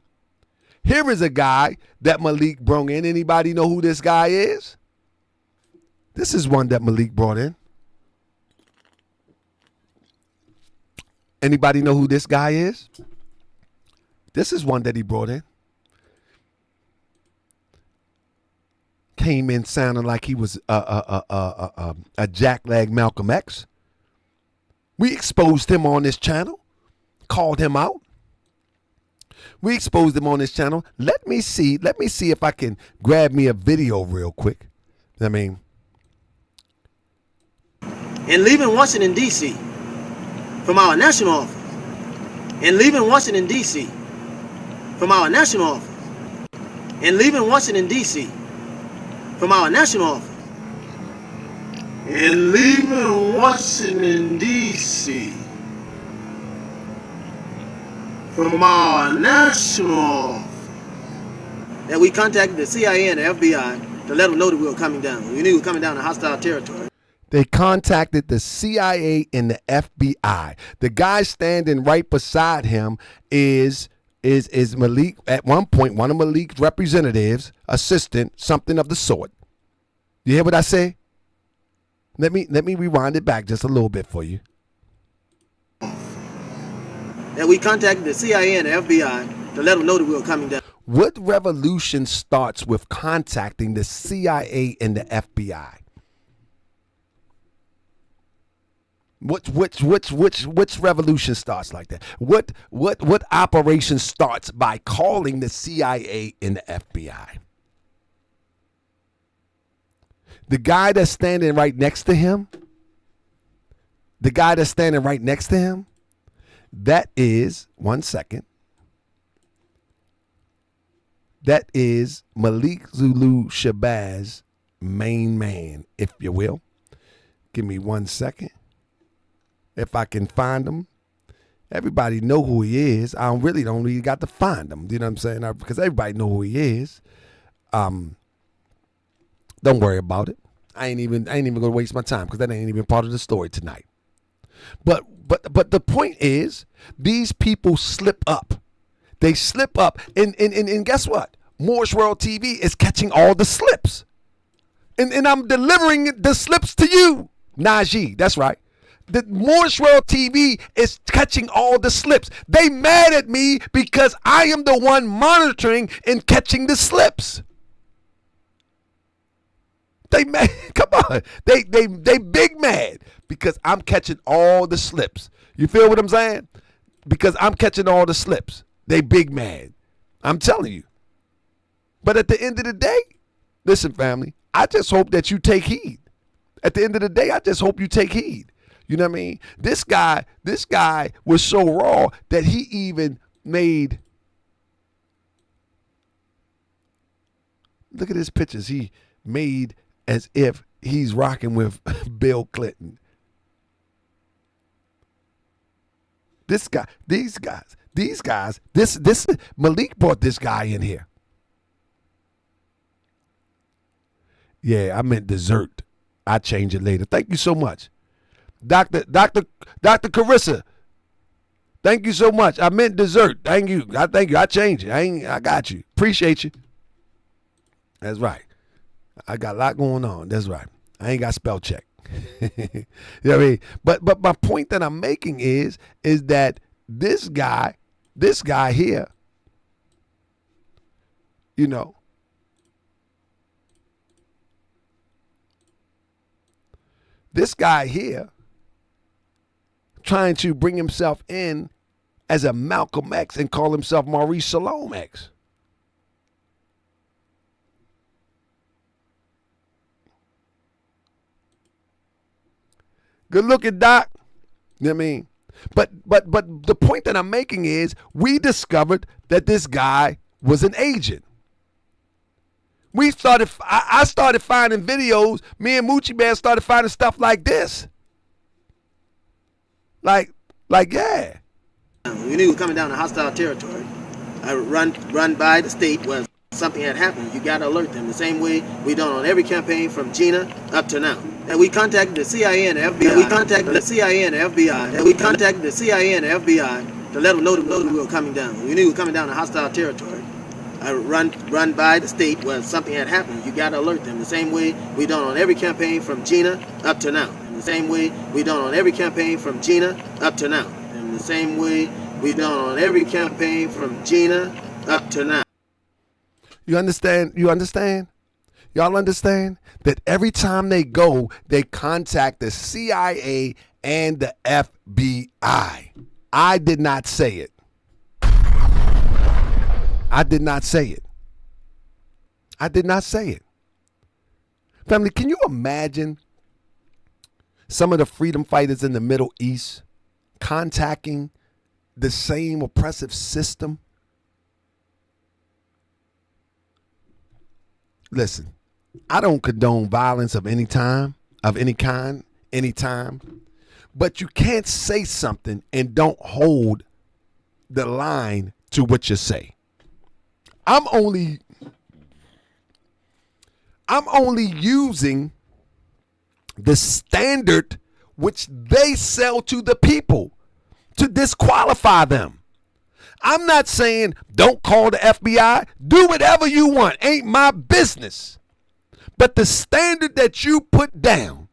Here is a guy that Malik brought in. Anybody know who this guy is? This is one that Malik brought in. Anybody know who this guy is? This is one that he brought in. Came in sounding like he was a jackleg Malcolm X. We exposed him on this channel. Called him out. We exposed him on this channel. Let me see if I can grab me a video real quick. I mean. And leaving Washington, D.C. from our national office. And leaving Washington, D.C. from our national office. And leaving Washington, D.C. from our national office. And leaving Washington, D.C. from our national office. That we contacted the CIA and the FBI to let them know that we were coming down. We knew we were coming down to hostile territory. They contacted the CIA and the FBI. The guy standing right beside him is Malik. At one point, one of Malik's representatives, assistant, something of the sort. You hear what I say? Let me rewind it back just a little bit for you. That we contacted the CIA and the FBI to let them know that we were coming down. What revolution starts with contacting the CIA and the FBI? Which revolution starts like that? What operation starts by calling the CIA and the FBI? The guy that's standing right next to him, that is, one second, that is Malik Zulu Shabazz, main man, if you will. Give me 1 second. If I can find him. Everybody know who he is. I don't really got to find him. You know what I'm saying? Because everybody know who he is. Don't worry about it. I ain't even gonna waste my time because that ain't even part of the story tonight. But the point is, these people slip up. They slip up, and guess what? Moore's World TV is catching all the slips, and I'm delivering the slips to you, Najee. That's right. The Moore's World TV is catching all the slips. They mad at me because I am the one monitoring and catching the slips. They mad. Come on. They big mad because I'm catching all the slips. You feel what I'm saying? Because I'm catching all the slips. They big mad. I'm telling you. But at the end of the day, listen, family, I just hope that you take heed. At the end of the day, I just hope you take heed. You know what I mean? This guy was so raw that he even made, look at his pictures. He made as if he's rocking with Bill Clinton. These guys, Malik brought this guy in here. Yeah, I meant dessert. I change it later. Thank you so much. Dr. Carissa. Thank you so much. I meant dessert. Thank you. Thank you. I changed it. I got you. Appreciate you. That's right. I got a lot going on. That's right. I ain't got spell check. You know what I mean? But my point that I'm making is that this guy here, you know, this guy here trying to bring himself in as a Malcolm X and call himself Maurice Shalom X. Good looking, Doc. You know what I mean? But the point that I'm making is we discovered that this guy was an agent. I started finding videos. Me and Moochie Man started finding stuff like this. Like, yeah. We knew he was coming down to hostile territory. I run by the state where something had happened. You got to alert them the same way we done on every campaign from Gina up to now. And we contacted the CIA and the FBI. To let them know we were coming down. We knew he was coming down to hostile territory. I run by the state where something had happened. You got to alert them the same way we done on every campaign from Gina up to now. And the same way we done on every campaign from Gina up to now. And the same way we done on every campaign from Gina up to now. You understand? Y'all understand that every time they go, they contact the CIA and the FBI. I did not say it. I did not say it. Family, can you imagine some of the freedom fighters in the Middle East contacting the same oppressive system? Listen, I don't condone violence of any kind, anytime, but you can't say something and don't hold the line to what you say. I'm only using the standard which they sell to the people to disqualify them. I'm not saying don't call the FBI. Do whatever you want. Ain't my business. But the standard that you put down,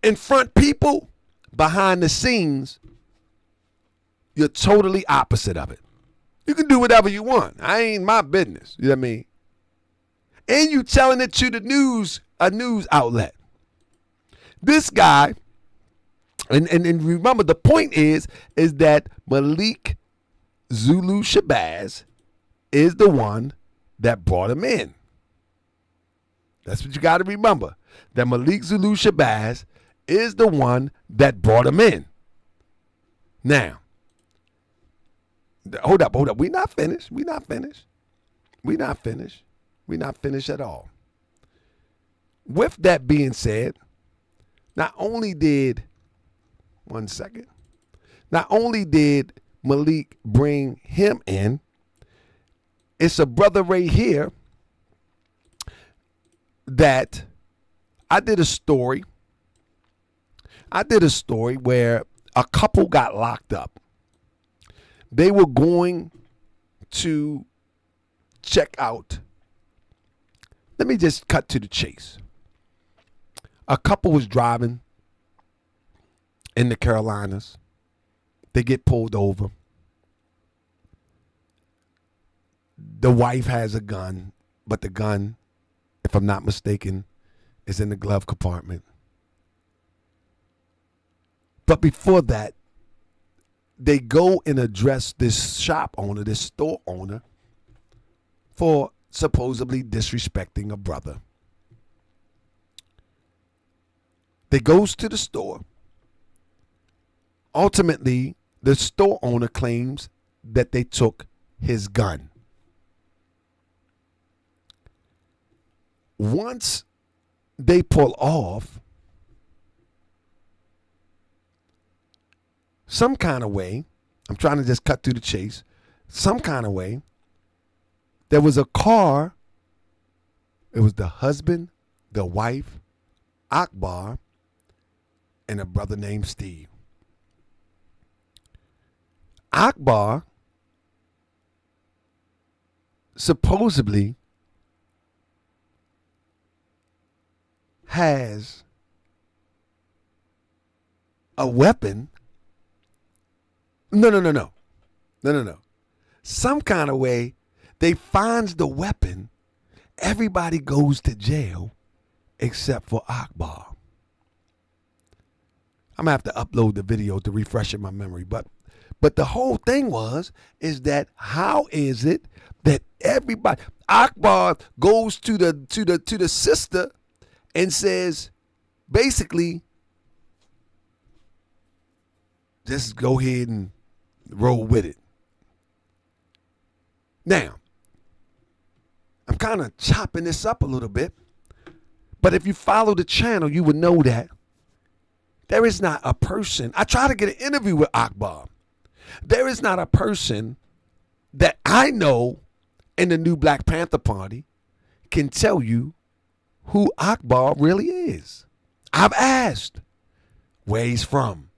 in front people, behind the scenes, you're totally opposite of it. You can do whatever you want. I ain't my business. You know what I mean? And you telling it to the news, a news outlet. This guy, and remember the point is that Malik Zulu Shabazz is the one that brought him in. That's what you got to remember. That Malik Zulu Shabazz is the one that brought him in. Now, hold up. We're not finished at all. With that being said, not only did Malik bring him in, it's a brother right here that I did a story where a couple got locked up. They were going to check out. Let me just cut to the chase. A couple was driving in the Carolinas. They get pulled over. The wife has a gun, but the gun, if I'm not mistaken, is in the glove compartment. But before that, they go and address this shop owner, this store owner, for supposedly disrespecting a brother. They goes to the store. Ultimately, the store owner claims that they took his gun. Once they pull off, some kind of way, I'm trying to just cut through the chase, some kind of way, there was a car. It was the husband, the wife, Akbar, and a brother named Steve. Akbar supposedly has a weapon. No. Some kind of way they finds the weapon. Everybody goes to jail except for Akbar. I'm gonna have to upload the video to refresh in my memory, but the whole thing is that how is it that everybody, Akbar goes to the sister and says, basically, just go ahead and roll with it. Now, I'm kind of chopping this up a little bit, but if you follow the channel, you would know that there is not a person. I try to get an interview with Akbar. There is not a person that I know in the new Black Panther Party can tell you who Akbar really is. I've asked where he's from.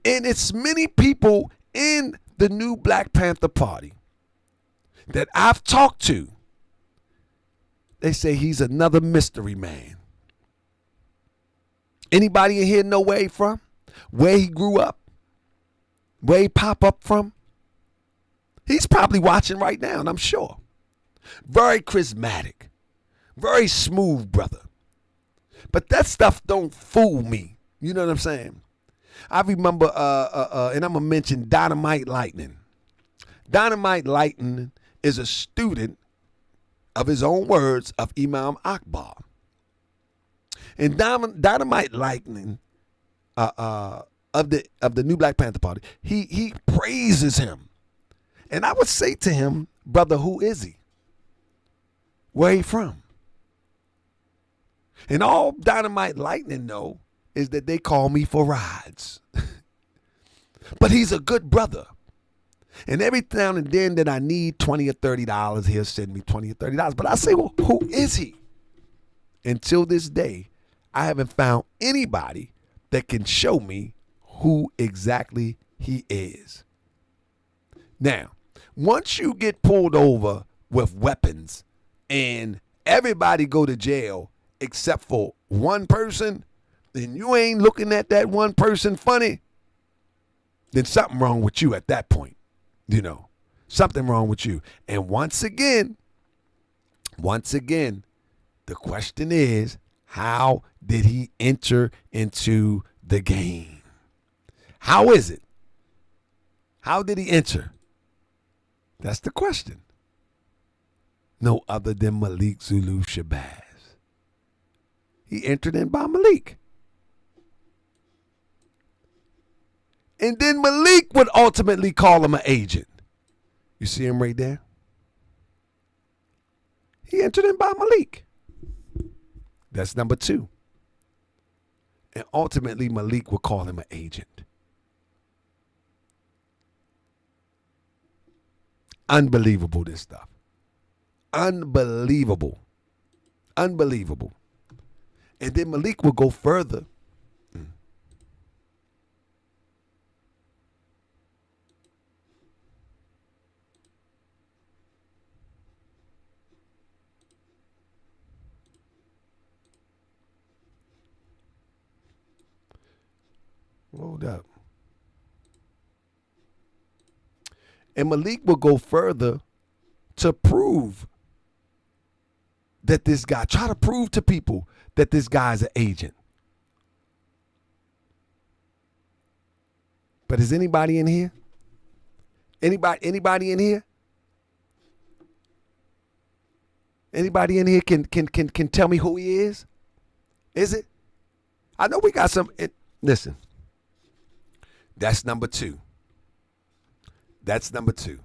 And it's many people in the new Black Panther Party that I've talked to. They say he's another mystery man. Anybody in here know where he from? Where he grew up? Where he pop up from? He's probably watching right now, and I'm sure. Very charismatic. Very smooth brother. But that stuff don't fool me. You know what I'm saying? I remember, and I'm going to mention Dynamite Lightning. Dynamite Lightning is a student, of his own words, of Imam Akbar. And Dynamite Lightning of the new Black Panther Party, he praises him. And I would say to him, brother, who is he? Where he from? And all Dynamite Lightning know is that they call me for rides. But he's a good brother. And every now and then that I need $20 or $30, he'll send me $20 or $30. But I say, well, who is he? Until this day, I haven't found anybody that can show me who exactly he is. Now, once you get pulled over with weapons and everybody go to jail except for one person, and you ain't looking at that one person funny, then something wrong with you at that point. You know, something wrong with you. And once again, the question is, how did he enter into the game? How is it? How did he enter? That's the question. No other than Malik Zulu Shabazz. He entered in by Malik. And then Malik would ultimately call him an agent. You see him right there? He entered in by Malik. That's number 2. And ultimately, Malik would call him an agent. Unbelievable, this stuff. Unbelievable. Unbelievable. And then Malik will go further. Hold up. And Malik will go further to prove that this guy, try to prove to people that this guy's an agent. But is anybody in here? Anybody in here? Anybody in here can tell me who he is? Is it? I know we got some. Listen. That's number 2. That's number 2.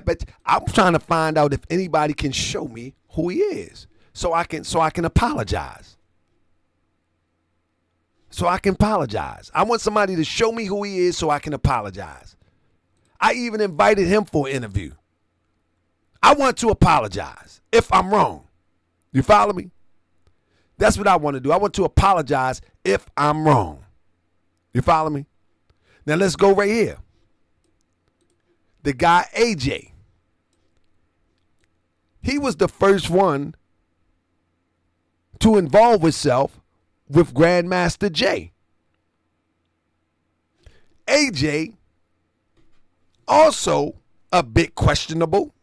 But I'm trying to find out if anybody can show me who he is, so I can apologize. so I can apologize. I want somebody to show me who he is so I can apologize. I even invited him for an interview. I want to apologize if I'm wrong. You follow me? That's what I want to do. I want to apologize if I'm wrong. You follow me? Now let's go right here. The guy AJ. He was the first one to involve himself with Grandmaster Jay. AJ, also a bit questionable.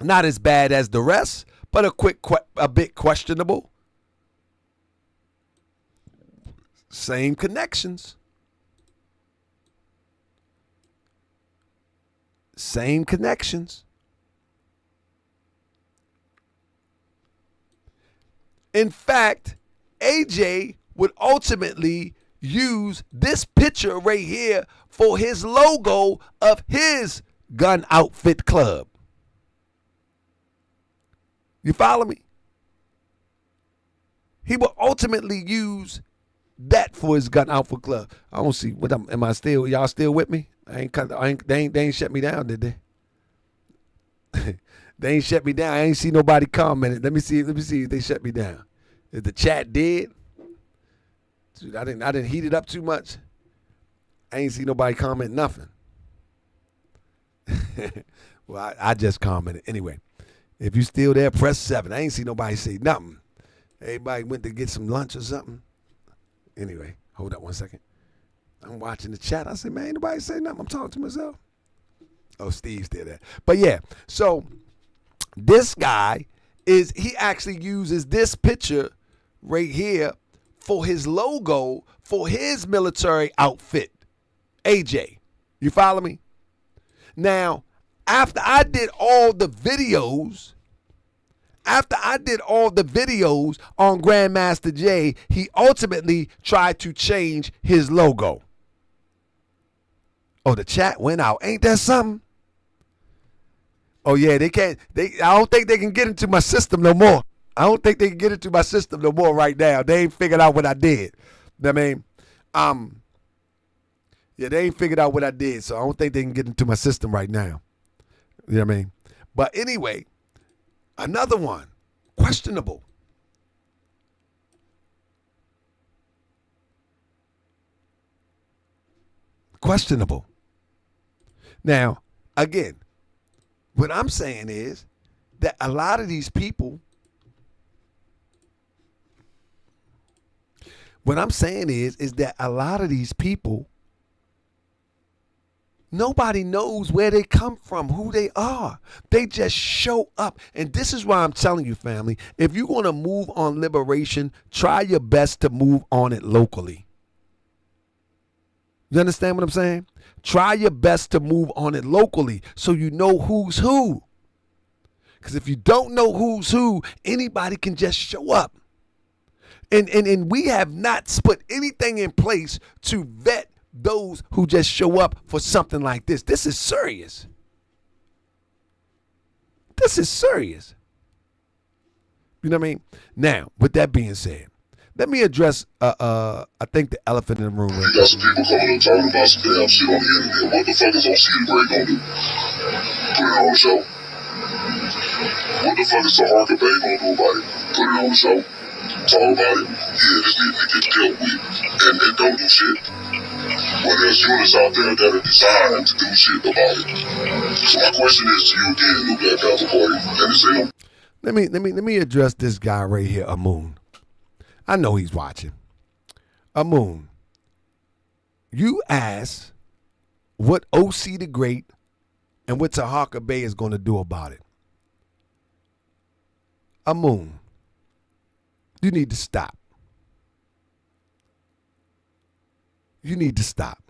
Not as bad as the rest, but a bit questionable. Same connections. Same connections. In fact, AJ would ultimately use this picture right here for his logo of his gun outfit club. You follow me? He will ultimately use that for his gun outfit club. I don't see what am I still, y'all still with me? They ain't shut me down, did they? They ain't shut me down. I ain't see nobody commenting. Let me see if they shut me down. Is the chat dead? Dude, I didn't heat it up too much. I ain't see nobody comment nothing. Well, I just commented. Anyway, if you still there, press 7. I ain't see nobody say nothing. Everybody went to get some lunch or something. Anyway, hold up one second. I'm watching the chat. I said, man, ain't nobody say nothing. I'm talking to myself. Oh, Steve's still there. But yeah, so this guy he actually uses this picture right here for his logo for his military outfit. AJ, you follow me? Now, after I did all the videos on Grandmaster Jay, he ultimately tried to change his logo. Oh, the chat went out. Ain't that something? Oh, yeah, I don't think they can get into my system no more. I don't think they can get into my system no more right now. They ain't figured out what I did. You know what I mean? Yeah, they ain't figured out what I did, so I don't think they can get into my system right now. You know what I mean? But anyway, another one, questionable. Questionable. Now, again, what I'm saying is that a lot of these people, nobody knows where they come from, who they are. They just show up. And this is why I'm telling you, family, if you're going to move on liberation, try your best to move on it locally. You understand what I'm saying? Try your best to move on it locally so you know who's who. Because if you don't know who's who, anybody can just show up. And we have not put anything in place to vet those who just show up for something like this. This is serious. This is serious. You know what I mean? Now, with that being said, let me address, I think, the elephant in the room. You got some people coming and talking about some damn shit on the internet. What the fuck is OC Break gonna do? Put it on the show. What the fuck is Taharkabey gonna do about it? Put it on the show. Talk about it. Yeah, this needs to get dealt with. And don't do shit. Well, there's units out there that are designed to do shit about it. So my question is to you again, new Black Panther Party. And this ain't Let me address this guy right here, Amun. I know he's watching. Amun, you asked what OC the Great and what Taharkabey is going to do about it. Amun, you need to stop. You need to stop.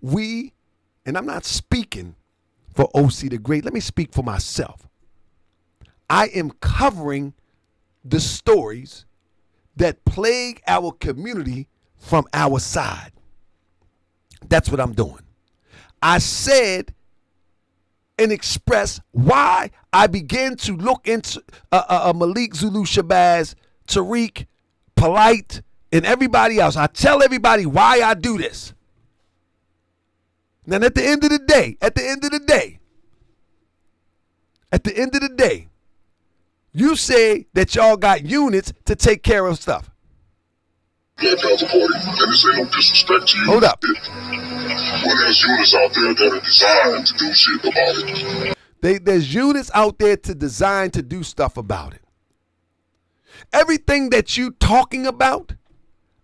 And I'm not speaking for OC the Great. Let me speak for myself. I am covering the stories that plague our community from our side. That's what I'm doing. I said and expressed why I began to look into Malik Zulu Shabazz Tariq, Polite, and everybody else. I tell everybody why I do this. Then at the end of the day, you say that y'all got units to take care of stuff. Black Panther Party, and this ain't no disrespect to you. Hold up. Well, there's units out there that are designed to do shit about it. There's units out there to design to do stuff about it. Everything that you talking about,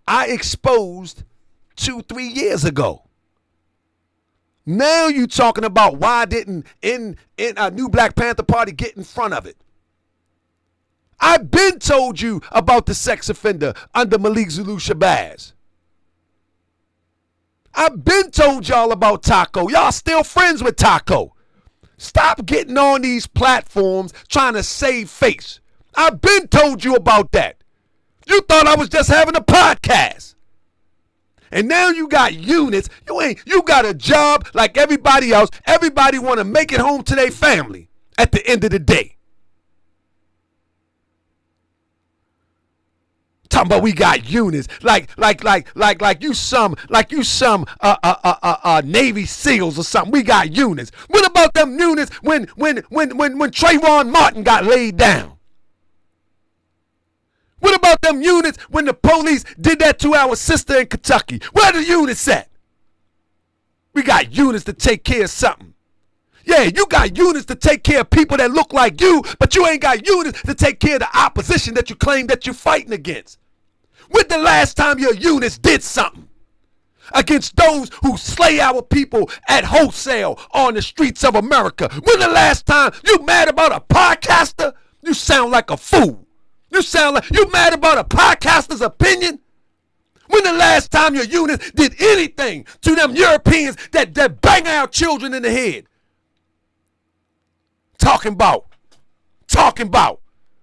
I exposed 2-3 years ago. Now you talking about why didn't in a new Black Panther Party get in front of it? I've been told you about the sex offender under Malik Zulu Shabazz. I've been told y'all about Taco. Y'all still friends with Taco. Stop getting on these platforms trying to save face. I've been told you about that. You thought I was just having a podcast. And now you got units. You got a job like everybody else. Everybody want to make it home to their family at the end of the day. Talking about we got units like you some Navy SEALs or something. We got units. What about them units when Trayvon Martin got laid down? What about them units when the police did that to our sister in Kentucky? Where the units at? We got units to take care of something. Yeah, you got units to take care of people that look like you, but you ain't got units to take care of the opposition that you claim that you're fighting against. When the last time your units did something against those who slay our people at wholesale on the streets of America? When the last time you mad about a podcaster? You sound like a fool. You sound like you mad about a podcaster's opinion? When the last time your unit did anything to them Europeans that bang our children in the head? Talking about.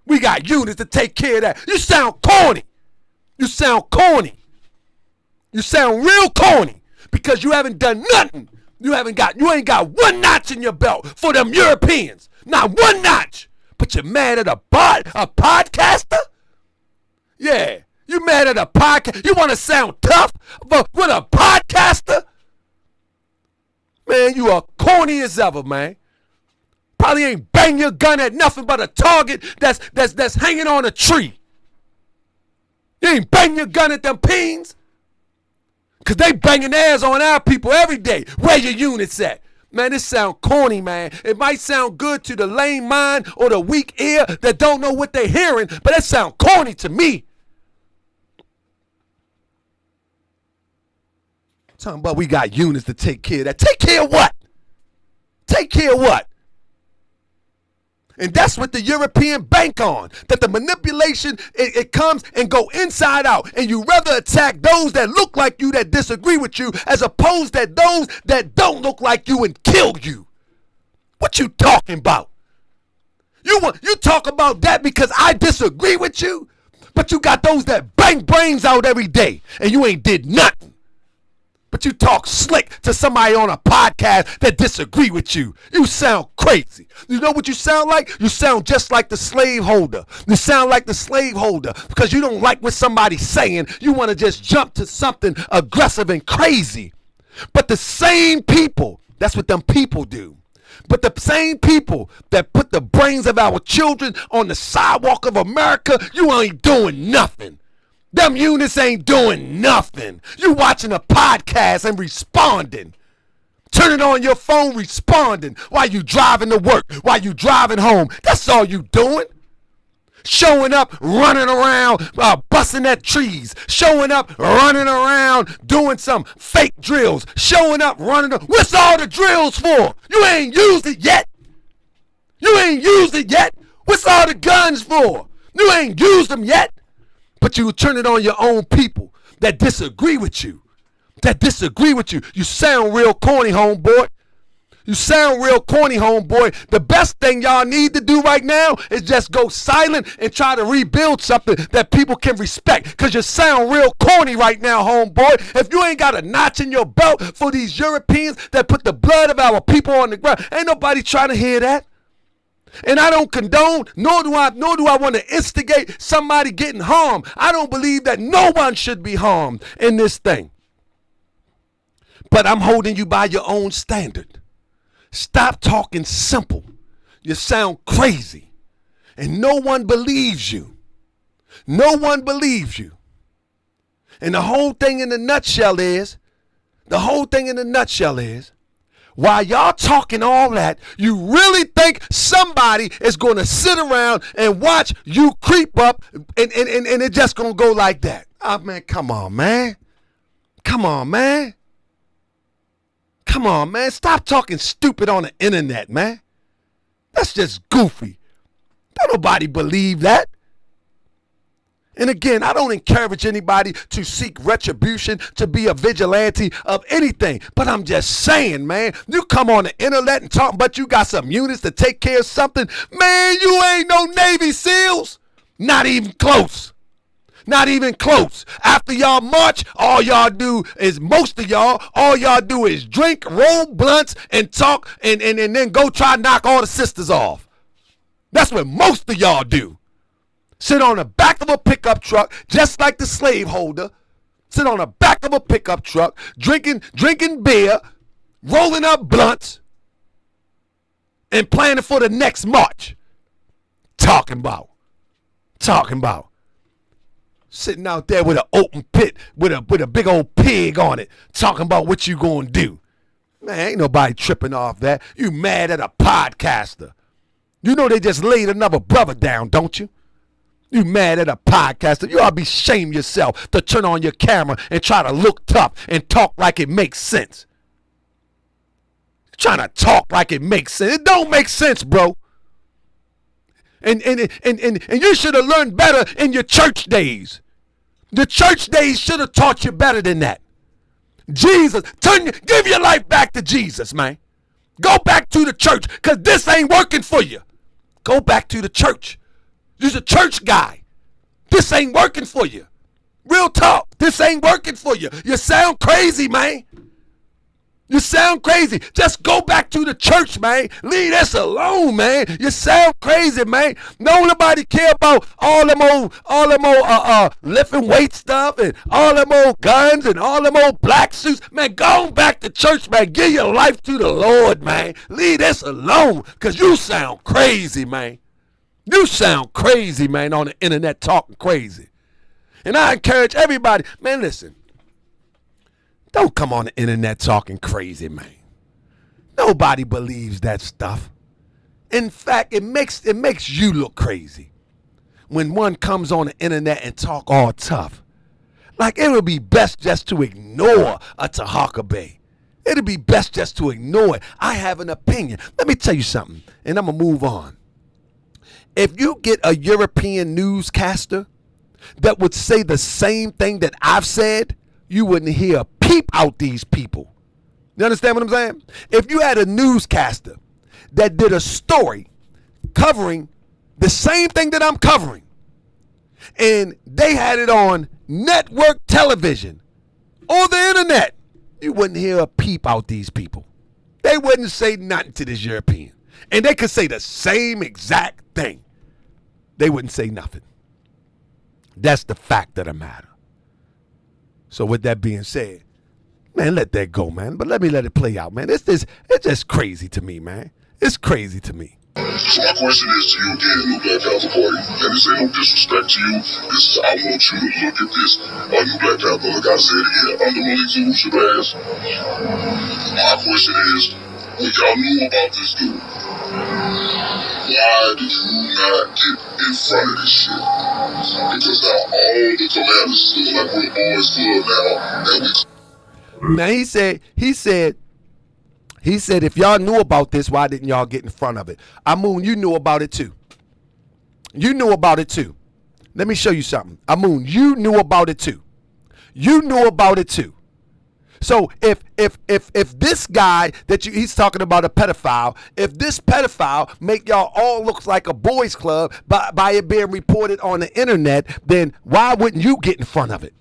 We got units to take care of that. You sound corny. You sound real corny because you haven't done nothing. You ain't got one notch in your belt for them Europeans. Not one notch. But you're mad at a podcaster? Yeah, you mad at a podcast? You want to sound tough but with a podcaster? Man, you are corny as ever, man. Probably ain't bang your gun at nothing but a target that's hanging on a tree. You ain't bang your gun at them peens? Because they banging theirs on our people every day. Where your units at? Man, this sound corny, man. It might sound good to the lame mind or the weak ear that don't know what they're hearing, but that sound corny to me. Talking about we got units to take care of that. Take care of what? Take care of what? And that's what the European bank on. That the manipulation, it comes and go inside out. And you rather attack those that look like you, that disagree with you, as opposed to those that don't look like you and kill you. What you talking about? You talk about that because I disagree with you? But you got those that bang brains out every day and you ain't did nothing. But you talk slick to somebody on a podcast that disagree with you. You sound crazy. You know what you sound like? You sound just like the slaveholder. You sound like the slaveholder because you don't like what somebody's saying. You want to just jump to something aggressive and crazy. But the same people, that's what them people do. But the same people that put the brains of our children on the sidewalk of America, you ain't doing nothing. Them units ain't doing nothing. You watching a podcast and responding. Turning on your phone, responding while you driving to work, while you driving home. That's all you doing. Showing up, running around, busting at trees. Showing up, running around, doing some fake drills. Showing up, running. What's all the drills for? You ain't used it yet. What's all the guns for? You ain't used them yet. But you turn it on your own people that disagree with you. You sound real corny, homeboy. The best thing y'all need to do right now is just go silent and try to rebuild something that people can respect. Because you sound real corny right now, homeboy. If you ain't got a notch in your belt for these Europeans that put the blood of our people on the ground, ain't nobody trying to hear that. And I don't condone, nor do I want to instigate somebody getting harmed. I don't believe that no one should be harmed in this thing. But I'm holding you by your own standard. Stop talking simple. You sound crazy. And no one believes you. No one believes you. And the whole thing in a nutshell is, while y'all talking all that, you really think somebody is going to sit around and watch you creep up and it's just going to go like that? Oh, man, come on, man. Come on, man. Come on, man. Stop talking stupid on the internet, man. That's just goofy. Don't nobody believe that. And again, I don't encourage anybody to seek retribution, to be a vigilante of anything. But I'm just saying, man, you come on the internet and talk, but you got some units to take care of something. Man, you ain't no Navy SEALs. Not even close. Not even close. After y'all march, all y'all do is, most of y'all, all y'all do is drink, roll blunts, and talk, and then go try to knock all the sisters off. That's what most of y'all do. Sit on the back of a pickup truck, just like the slaveholder. Sit on the back of a pickup truck, drinking beer, rolling up blunts, and planning for the next march. Talking about. Sitting out there with an open pit, with a big old pig on it, talking about what you gonna do. Man, ain't nobody tripping off that. You mad at a podcaster. You know they just laid another brother down, don't you? You mad at a podcaster. You ought to be ashamed yourself to turn on your camera and try to look tough and talk like it makes sense. Trying to talk like it makes sense. It don't make sense, bro. And you should have learned better in your church days. The church days should have taught you better than that. Jesus, give your life back to Jesus, man. Go back to the church, because this ain't working for you. Go back to the church. You're a church guy. This ain't working for you. Real talk. This ain't working for you. You sound crazy, man. You sound crazy. Just go back to the church, man. Leave this alone, man. You sound crazy, man. Nobody care about all them old lifting weight stuff and all them old guns and all them old black suits. Man, go back to church, man. Give your life to the Lord, man. Leave this alone, because you sound crazy, man. You sound crazy, man, on the internet talking crazy. And I encourage everybody, man, listen. Don't come on the internet talking crazy, man. Nobody believes that stuff. In fact, it makes you look crazy when one comes on the internet and talk all tough. Like, it would be best just to ignore a Taharkabey. It would be best just to ignore it. I have an opinion. Let me tell you something, and I'm going to move on. If you get a European newscaster that would say the same thing that I've said, you wouldn't hear a peep out these people. You understand what I'm saying? If you had a newscaster that did a story covering the same thing that I'm covering, and they had it on network television, on the internet, you wouldn't hear a peep out these people. They wouldn't say nothing to this European. And they could say the same exact thing. They wouldn't say nothing. That's the fact of the matter. So with that being said, man, let that go, man. But let it play out, man. It's just crazy to me, man. It's crazy to me. So my question is to you again, New Black Panther Party, and this ain't no disrespect to you. This is, I want you to look at this. New Black Panther, like I said again, under Malik Zulu Shabazz. My question is, when y'all knew about this dude, why did you not get in front of this shit? Because now all the commanders feel like we're a boys club now, and we... Now he said, if y'all knew about this, why didn't y'all get in front of it? Amun, you knew about it too. You knew about it too. Let me show you something. Amun, you knew about it too. You knew about it too. So if this guy he's talking about a pedophile, if this pedophile make y'all all look like a boys club by it being reported on the internet, then why wouldn't you get in front of it?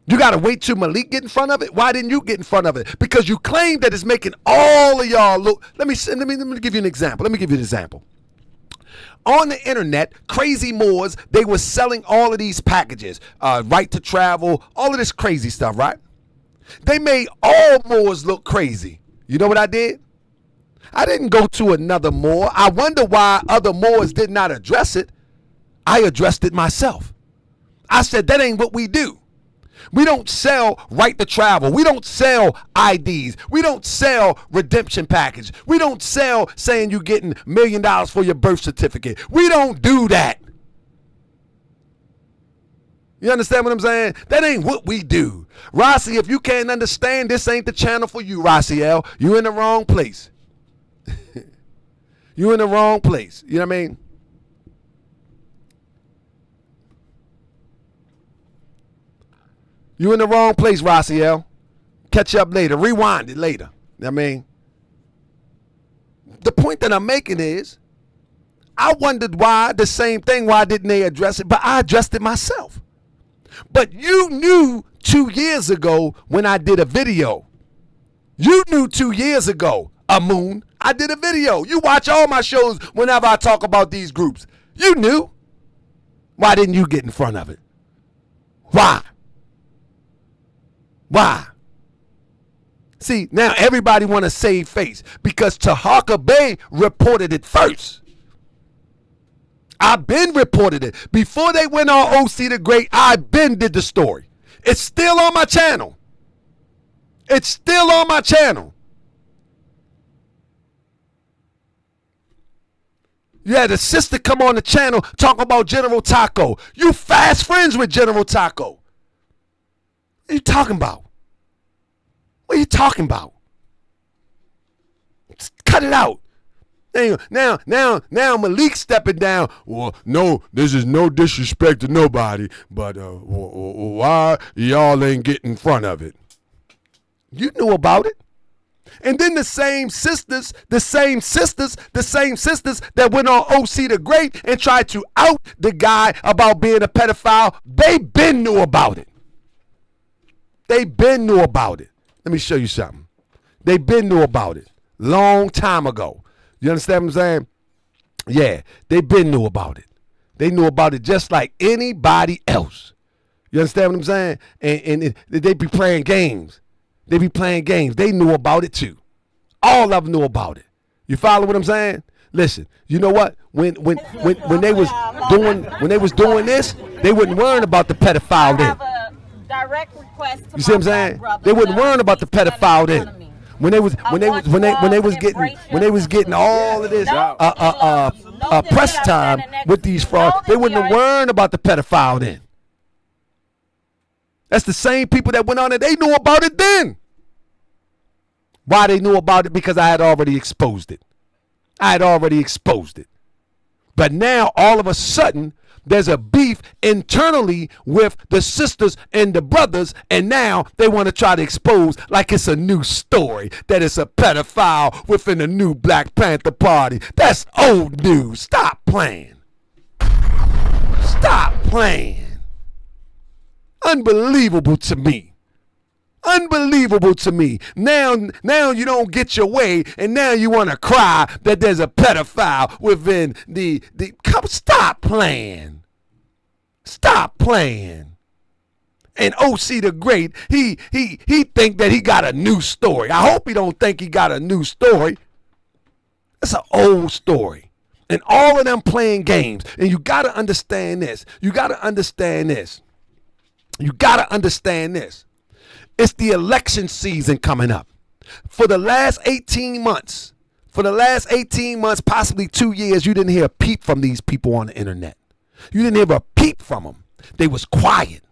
You got to wait till Malik get in front of it? Why didn't you get in front of it? Because you claim that it's making all of y'all look. Let me give you an example. On the internet, crazy Moors, they were selling all of these packages, right to travel, all of this crazy stuff, right? They made all Moors look crazy. You know what I did? I didn't go to another Moor. I wonder why other Moors did not address it. I addressed it myself. I said, that ain't what we do. We don't sell right to travel. We don't sell IDs. We don't sell redemption package. We don't sell saying you're getting $1 million for your birth certificate. We don't do that. You understand what I'm saying? That ain't what we do. Rossi, if you can't understand, this ain't the channel for you, Rossiel. You in the wrong place. You in the wrong place. You know what I mean? You in the wrong place, Rossiel. Catch up later. Rewind it later. You know what I mean? The point that I'm making is, I wondered why the same thing, why didn't they address it? But I addressed it myself. But you knew 2 years ago when I did a video. You knew 2 years ago, Amun, I did a video. You watch all my shows whenever I talk about these groups. You knew. Why didn't you get in front of it? Why? Why? See, now everybody want to save face because Taharkabey reported it first. I've been reported it. Before they went on OC the Great, I been did the story. It's still on my channel. It's still on my channel. You had a sister come on the channel talk about General Taco. You fast friends with General Taco. What are you talking about? What are you talking about? Just cut it out. Now Malik stepping down. Well, no, this is no disrespect to nobody, but why y'all ain't getting in front of it? You knew about it. And then the same sisters that went on OC the Great and tried to out the guy about being a pedophile, they been knew about it. They been knew about it. Let me show you something. They been knew about it. Long time ago. You understand what I'm saying? Yeah, they been knew about it. They knew about it just like anybody else. You understand what I'm saying? And they be playing games. They be playing games. They knew about it too. All of them knew about it. You follow what I'm saying? Listen, you know what? When they was doing this, they wouldn't worry about the pedophile then. Direct request to you see what I'm saying? They wouldn't worry about the pedophile then. When they was getting all of this press time with these frauds, they wouldn't have worried about the pedophile then. That's the same people that went on it. They knew about it then. Why they knew about it? Because I had already exposed it. But now all of a sudden there's a beef internally with the sisters and the brothers, and now they want to try to expose like it's a new story, that it's a pedophile within the new Black Panther Party. That's old news. Stop playing. Stop playing. Unbelievable to me. Unbelievable to me. Now you don't get your way, and now you want to cry that there's a pedophile within the. Stop playing. Stop playing. And OC the Great, he think that he got a new story. I hope he don't think he got a new story. That's an old story. And all of them playing games. And you got to understand this. You got to understand this. It's the election season coming up. For the last 18 months, possibly 2 years, you didn't hear a peep from these people on the internet. You didn't hear a peep from them. They was quiet.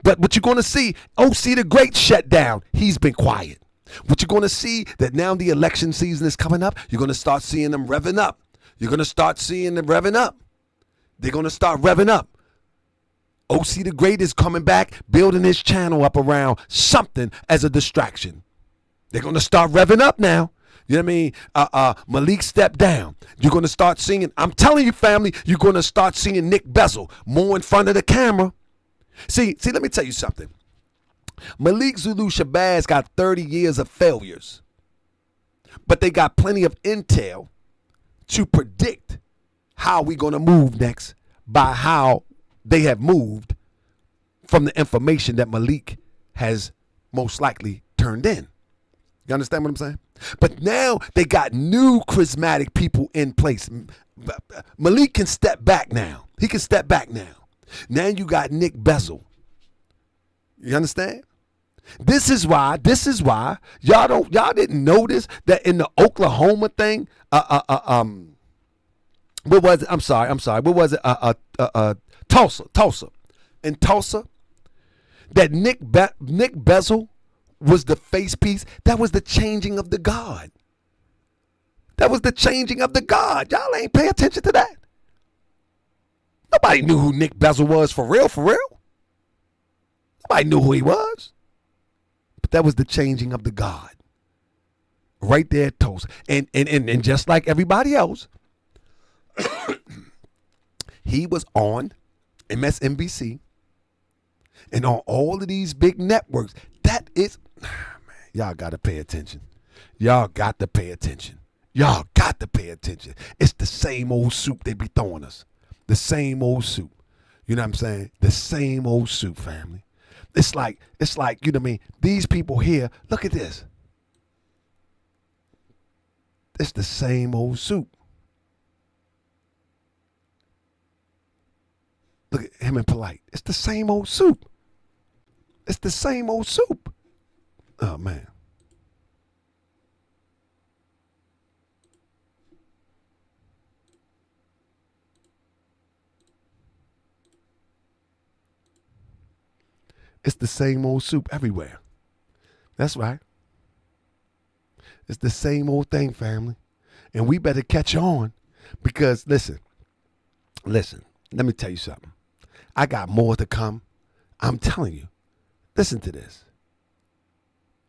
But what you're going to see, OC the Great shut down. He's been quiet. What you're going to see, that now the election season is coming up, you're going to start seeing them revving up. They're going to start revving up. OC the Great is coming back, building his channel up around something as a distraction. They're going to start revving up now. You know what I mean? Malik stepped down. You're going to start seeing, I'm telling you, family, you're going to start seeing Nick Bezel more in front of the camera. See, let me tell you something. Malik Zulu Shabazz got 30 years of failures, but they got plenty of intel to predict how are we going to move next by how they have moved from the information that Malik has most likely turned in. You understand what I'm saying? But now they got new charismatic people in place. Malik can step back now. He can step back now. Now you got Nick Bezel. You understand? This is why y'all didn't notice that in the Oklahoma thing, what was it? I'm sorry. What was it? Tulsa. In Tulsa, that Nick Bezel was the face piece. That was the changing of the guard. That was the changing of the guard. Y'all ain't pay attention to that. Nobody knew who Nick Bezel was for real. Nobody knew who he was. But that was the changing of the guard. Right there at Tulsa. And just like everybody else, he was on MSNBC and on all of these big networks. That is, man, y'all got to pay attention. Y'all got to pay attention. It's the same old soup they be throwing us. The same old soup. You know what I'm saying? The same old soup, family. It's like, you know what I mean? These people here, look at this. It's the same old soup. Look at him and Polite. It's the same old soup. Oh, man. It's the same old soup everywhere. That's right. It's the same old thing, family. And we better catch on because, listen, let me tell you something. I got more to come. I'm telling you. Listen to this.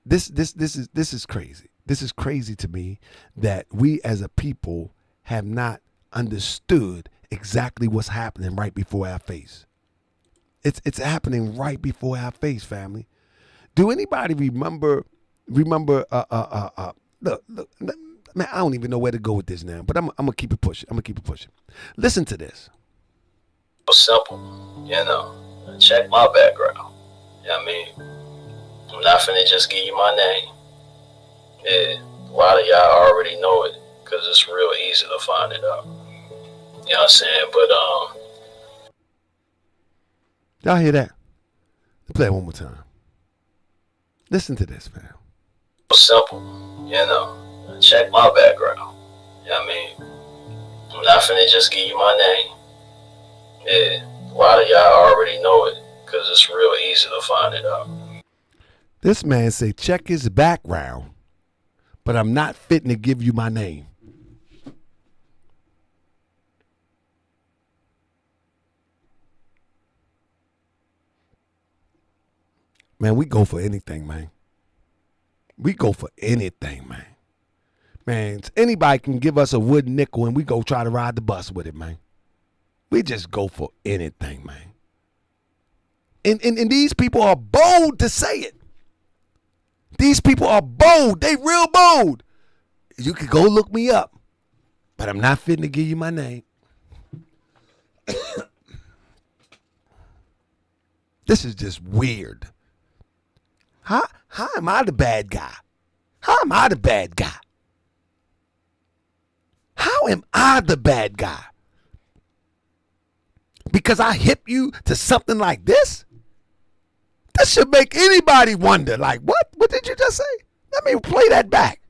This is crazy. This is crazy to me that we as a people have not understood exactly what's happening right before our face. It's happening right before our face, family. Do anybody remember? Look, man, I don't even know where to go with this now, but I'm gonna keep it pushing. Listen to this. Simple, check my background. You know what I mean? I'm not finna just give you my name. Yeah, a lot of y'all already know it because it's real easy to find it out. You know what I'm saying? But y'all hear that? Play it one more time. Listen to this, man. Simple, check my background. You know what I mean? I'm not finna just give you my name. Yeah, a lot of y'all already know it because it's real easy to find it out. This man say, check his background, but I'm not fitting to give you my name. Man, we go for anything, man. Man, anybody can give us a wooden nickel and we go try to ride the bus with it, man. We just go for anything, man. And these people are bold to say it. These people are bold. They real bold. You can go look me up, but I'm not fitting to give you my name. This is just weird. How am I the bad guy? How am I the bad guy? Because I hip you to something like this? This should make anybody wonder, like, what? What did you just say? Let me play that back.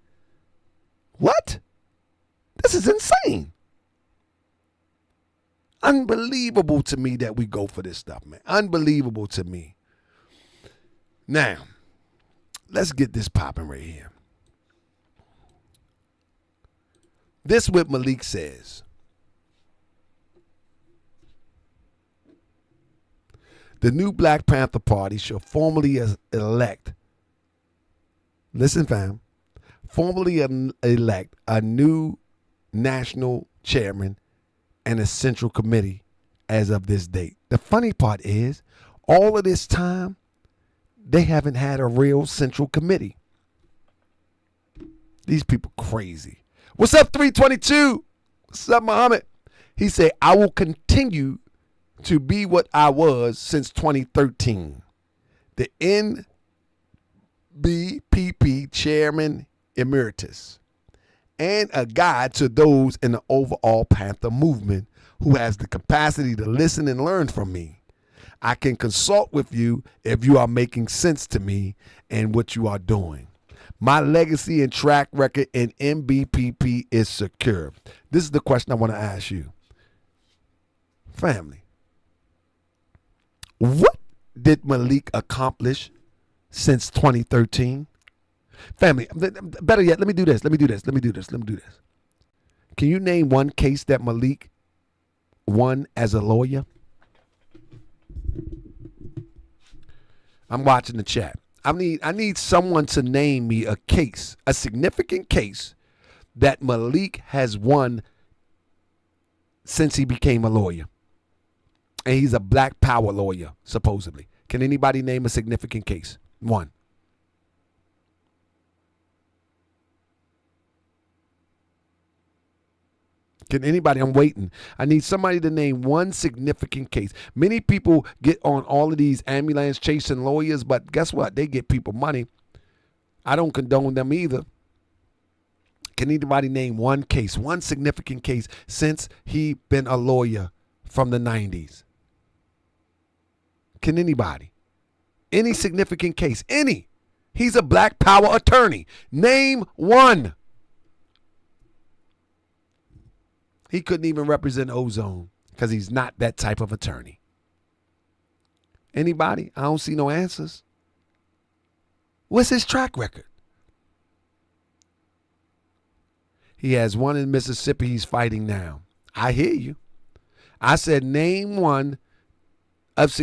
What? This is insane. Unbelievable to me that we go for this stuff, man. Unbelievable to me. Now, let's get this popping right here. This what Malik says. The new Black Panther Party shall formally elect, listen fam, formally elect a new national chairman and a central committee as of this date. The funny part is, all of this time, they haven't had a real central committee. These people crazy. What's up, 322? What's up, Muhammad? He said, I will continue to be what I was since 2013. The NBPP Chairman Emeritus, and a guide to those in the overall Panther movement who has the capacity to listen and learn from me. I can consult with you if you are making sense to me and what you are doing. My legacy and track record in MBPP is secure. This is the question I want to ask you. Family, what did Malik accomplish since 2013? Family, better yet, let me do this. Can you name one case that Malik won as a lawyer? I'm watching the chat. I need someone to name me a case, a significant case that Malik has won since he became a lawyer. And he's a Black Power lawyer, supposedly. Can anybody name a significant case? One. Can anybody? I'm waiting. I need somebody to name one significant case. Many people get on all of these ambulance chasing lawyers, but guess what? They get people money. I don't condone them either. Can anybody name one case, one significant case since he been a lawyer from the 90s? Can anybody? Any significant case? Any? He's a Black Power attorney. Name one. He couldn't even represent Ozone because he's not that type of attorney. Anybody? I don't see no answers. What's his track record? He has one in Mississippi he's fighting now. I hear you. I said name one of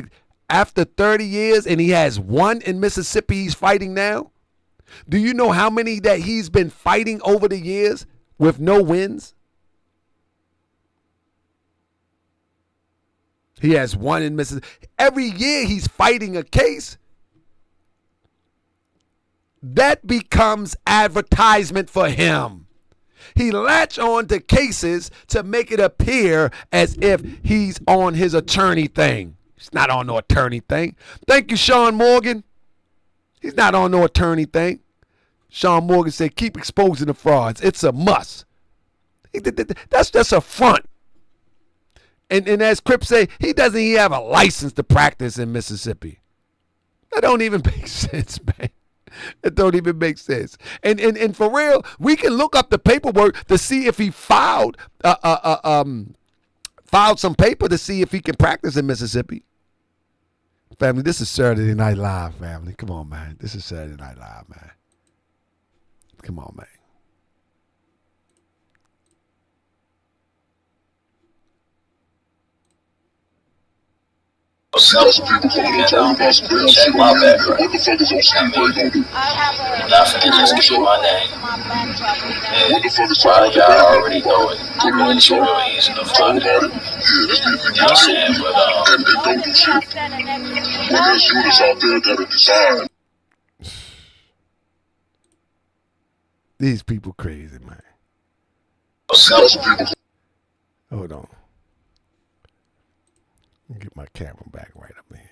after 30 years and he has one in Mississippi he's fighting now. Do you know how many that he's been fighting over the years with no wins? He has one in Mississippi. Every year he's fighting a case. That becomes advertisement for him. He latch on to cases to make it appear as if he's on his attorney thing. He's not on no attorney thing. Thank you, Sean Morgan. He's not on no attorney thing. Sean Morgan said, keep exposing the frauds. It's a must. That's just a front. And as Crip say, he doesn't even have a license to practice in Mississippi. That don't even make sense, man. It don't even make sense. And for real, we can look up the paperwork to see if he filed some paper to see if he can practice in Mississippi. Family, this is Saturday Night Live, family. Come on, man. This is Saturday Night Live, man. Come on, man. Got some people coming up talking about some damn shit on the internet. What the fuck is OC Ray gonna do? Not finna just give you my name. What the fuck is Y'all Taharkabey gonna already do? know it. Put it on the It's show. real easy to Talk find it. about it. Yeah, this people You know what I'm saying? get But and don't do shit. But there's shooters out there that are designed. These people crazy, man. Got some people. Hold on. Let me get my camera back right up here.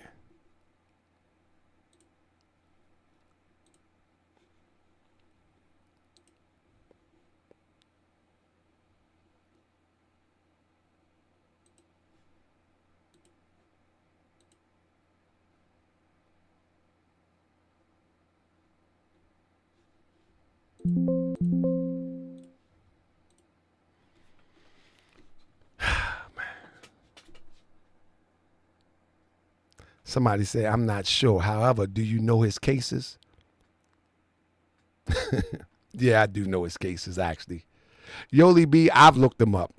Somebody said, I'm not sure. However, do you know his cases? Yeah, I do know his cases, actually. Yoli B, I've looked them up.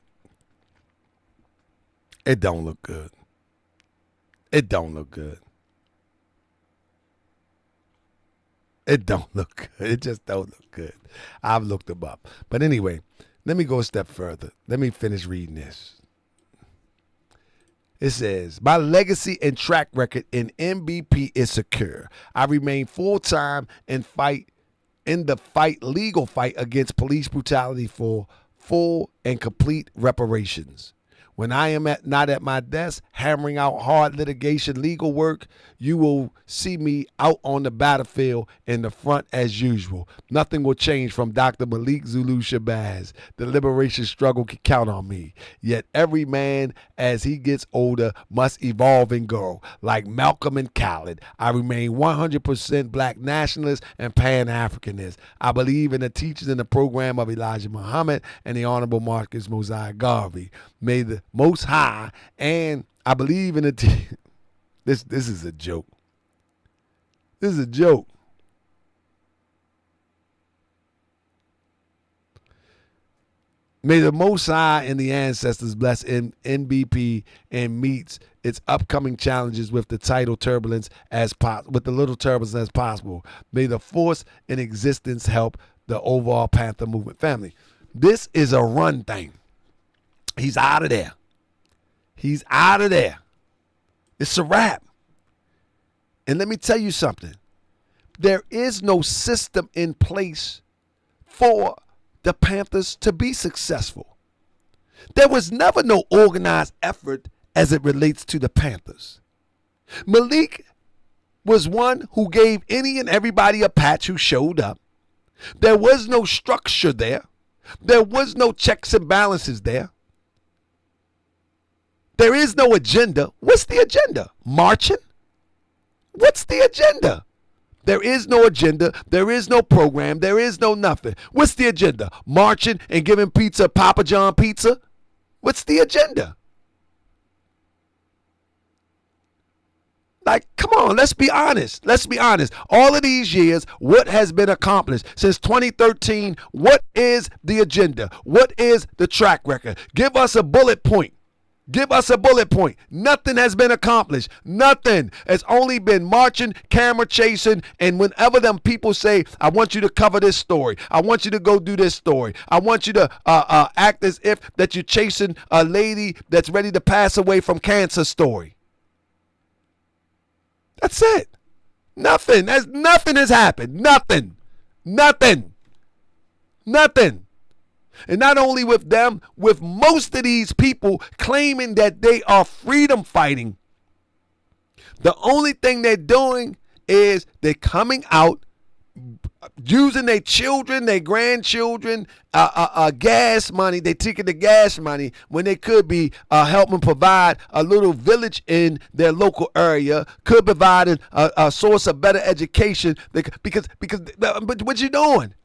It don't look good. It don't look good. It don't look good. It just don't look good. I've looked them up. But anyway, let me go a step further. Let me finish reading this. It says, my legacy and track record in MVP is secure. I remain full-time and legal fight against police brutality for full and complete reparations. When I am not at my desk hammering out hard litigation legal work, you will see me out on the battlefield in the front as usual. Nothing will change from Dr. Malik Zulu Shabazz. The liberation struggle can count on me. Yet every man as he gets older must evolve and grow. Like Malcolm and Khaled, I remain 100% black nationalist and Pan-Africanist. I believe in the teachings and the program of Elijah Muhammad and the Honorable Marcus Mosiah Garvey. May the Most High, and I believe in the this is a joke. This is a joke. May the Most High and the ancestors bless NBP and meets its upcoming challenges with the tidal turbulence with the little turbulence as possible. May the force in existence help the overall Panther movement family. This is a run thing. He's out of there. He's out of there. It's a wrap. And let me tell you something. There is no system in place for the Panthers to be successful. There was never no organized effort as it relates to the Panthers. Malik was one who gave any and everybody a patch who showed up. There was no structure there. There was no checks and balances there. There is no agenda. What's the agenda? Marching? What's the agenda? There is no agenda. There is no program. There is no nothing. What's the agenda? Marching and giving pizza Papa John pizza? What's the agenda? Like, come on, let's be honest. Let's be honest. All of these years, what has been accomplished since 2013? What is the agenda? What is the track record? Give us a bullet point. Give us a bullet point. Nothing has been accomplished. Nothing. It's only been marching, camera chasing, and whenever them people say, I want you to cover this story. I want you to go do this story. I want you to act as if that you're chasing a lady that's ready to pass away from cancer story. That's it. Nothing. Nothing has happened. Nothing. Nothing. Nothing. And not only with them, with most of these people claiming that they are freedom fighting, the only thing they're doing is they're coming out using their children, their grandchildren, gas money. They taking the gas money when they could be helping provide a little village in their local area, could provide a source of better education. But what you doing?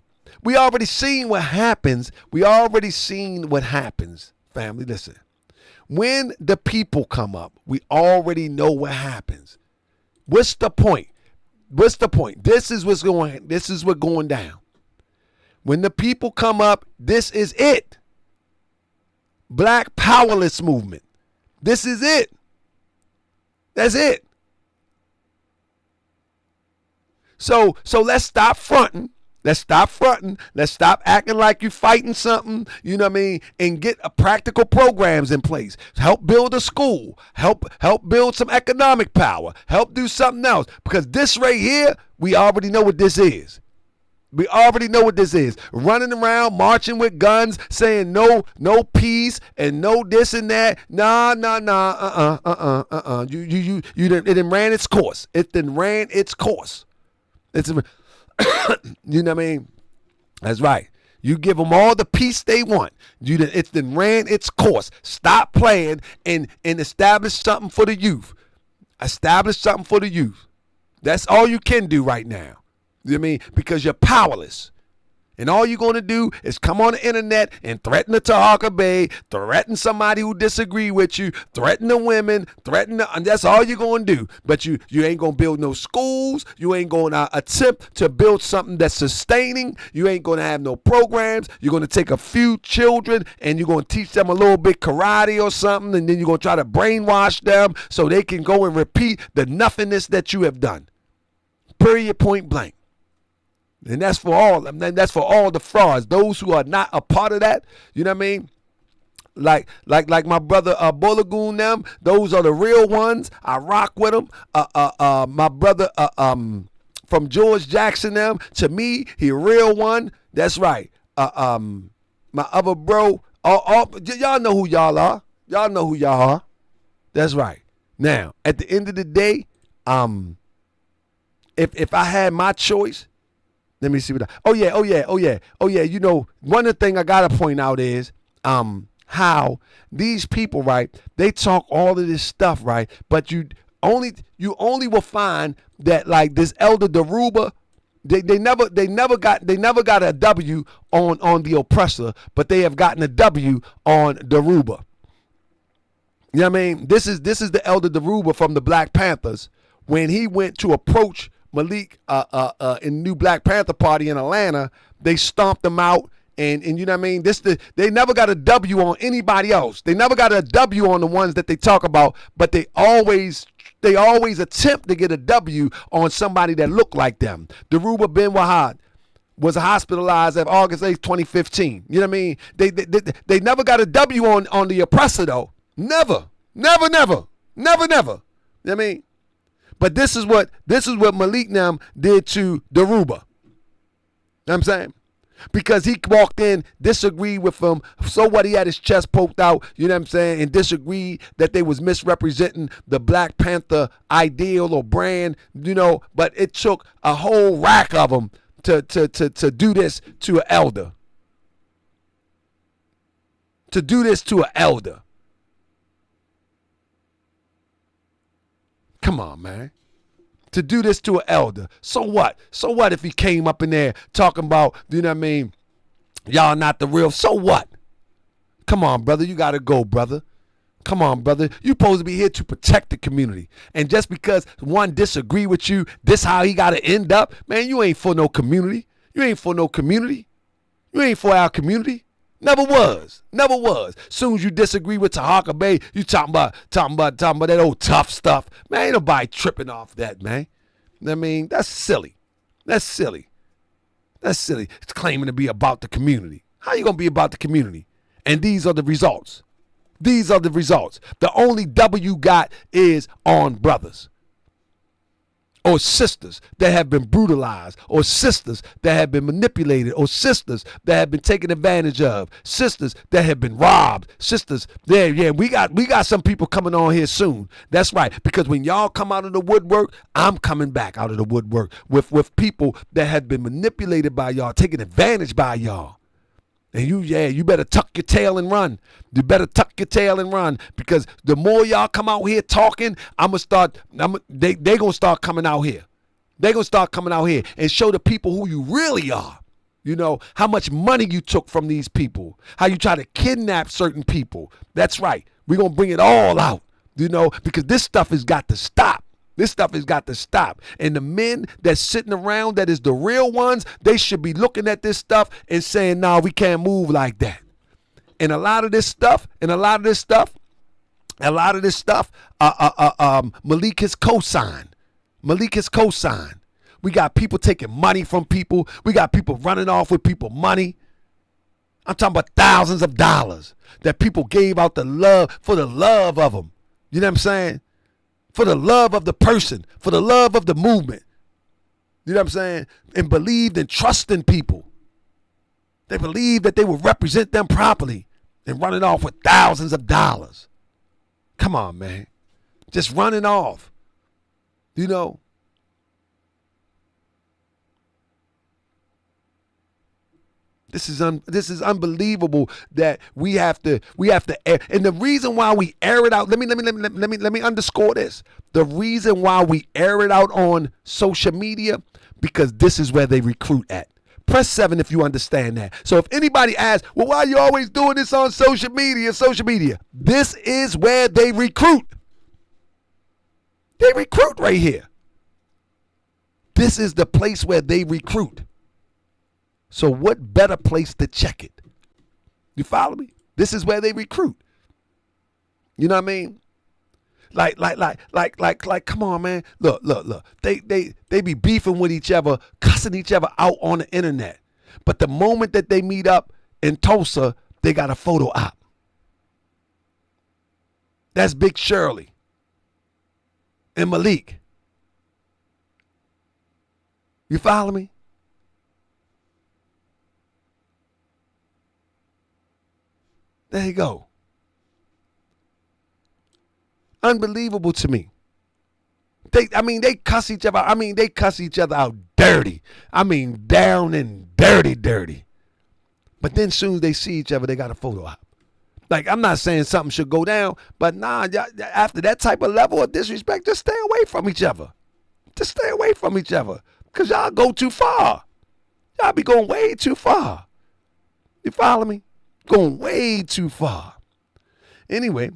We already seen what happens. We already seen what happens, family. Listen, when the people come up, we already know what happens. What's the point? What's the point? This is what's going down. When the people come up, this is it. Black powerless movement. This is it. That's it. So let's stop fronting. Let's stop fronting. Let's stop acting like you're fighting something, you know what I mean, and get practical programs in place. Help build a school. Help build some economic power. Help do something else. Because this right here, we already know what this is. We already know what this is. Running around, marching with guns, saying no peace and no this and that. Nah. It done ran its course. It done ran its course. You know what I mean? That's right. You give them all the peace they want. It's then ran its course. Stop playing and establish something for the youth. Establish something for the youth. That's all you can do right now. You know what I mean? Because you're powerless. And all you're going to do is come on the internet and threaten the Taharkabey, threaten somebody who disagree with you, threaten the women, and that's all you're going to do. But you ain't going to build no schools. You ain't going to attempt to build something that's sustaining. You ain't going to have no programs. You're going to take a few children and you're going to teach them a little bit karate or something, and then you're going to try to brainwash them so they can go and repeat the nothingness that you have done. Period, point blank. And that's for all. And that's for all the frauds. Those who are not a part of that. You know what I mean? Like my brother Bolagoon them. Those are the real ones. I rock with them. My brother from George Jackson them. To me, he a real one. That's right. My other bro. Y'all know who y'all are. Y'all know who y'all are. That's right. Now, at the end of the day, if I had my choice, let me see what oh yeah. You know, one of the things I gotta point out is how these people, right, they talk all of this stuff, right, but you only will find that like this Elder Daruba, they never got a W on the oppressor, but they have gotten a W on Daruba. You know what I mean? This is the Elder Daruba from the Black Panthers when he went to approach Malik in new Black Panther Party in Atlanta. They stomped him out, and you know what I mean. They never got a W on anybody else. They never got a W on the ones that they talk about, but they always attempt to get a W on somebody that looked like them. Daruba Ben Wahad was hospitalized at August 8th, 2015. You know what I mean? They never got a W on the oppressor though. Never. You know what I mean? But this is what Malik Nam did to Daruba. You know what I'm saying? Because he walked in, disagreed with him. So what? He had his chest poked out, you know what I'm saying, and disagreed that they was misrepresenting the Black Panther ideal or brand, you know, but it took a whole rack of them to do this to an elder. To do this to an elder. Come on, man. To do this to an elder. So what? So what if he came up in there talking about, you know what I mean, y'all not the real. So what? Come on, brother. You got to go, brother. Come on, brother. You supposed to be here to protect the community. And just because one disagree with you, this how he got to end up, man, you ain't for no community. You ain't for no community. You ain't for our community. Never was. Soon as you disagree with Taharkabey, you talking about that old tough stuff. Man, ain't nobody tripping off that, man. I mean, that's silly. It's claiming to be about the community. How you gonna be about the community? And these are the results. The only W you got is on brothers. Or sisters that have been brutalized, or sisters that have been manipulated, or sisters that have been taken advantage of, sisters that have been robbed, sisters. Yeah, we got some people coming on here soon. That's right, because when y'all come out of the woodwork, I'm coming back out of the woodwork with people that have been manipulated by y'all, taken advantage by y'all. And you better tuck your tail and run. You better tuck your tail and run, because the more y'all come out here talking, they gonna start coming out here. They gonna start coming out here and show the people who you really are. You know, how much money you took from these people, how you try to kidnap certain people. That's right. We're gonna bring it all out, you know, because this stuff has got to stop. And the men that's sitting around that is the real ones, they should be looking at this stuff and saying, nah, we can't move like that. And a lot of this stuff, Malik has co-signed. We got people taking money from people. We got people running off with people money. I'm talking about thousands of dollars that people gave out for the love of them. You know what I'm saying? For the love of the person, for the love of the movement. You know what I'm saying? And believed and trusting people. They believed that they would represent them properly and running off with thousands of dollars. Come on, man. Just running off. You know. This is unbelievable that we have to air. And the reason why we air it out, let me underscore this. The reason why we air it out on social media, because this is where they recruit at. Press 7 if you understand that. So if anybody asks, well, why are you always doing this on social media? This is where they recruit. They recruit right here. This is the place where they recruit. So what better place to check it? You follow me? This is where they recruit. You know what I mean? Like, come on, man. Look. They be beefing with each other, cussing each other out on the internet. But the moment that they meet up in Tulsa, they got a photo op. That's Big Shirley and Malik. You follow me? There you go. unbelievable to me. They cuss each other. They cuss each other out dirty. Down and dirty. But then soon as they see each other, they got a photo op. Like, I'm not saying something should go down, but nah, after that type of level of disrespect, just stay away from each other. Just stay away from each other. Because y'all go too far. Y'all be going way too far. You follow me? Going way too far. Anyway,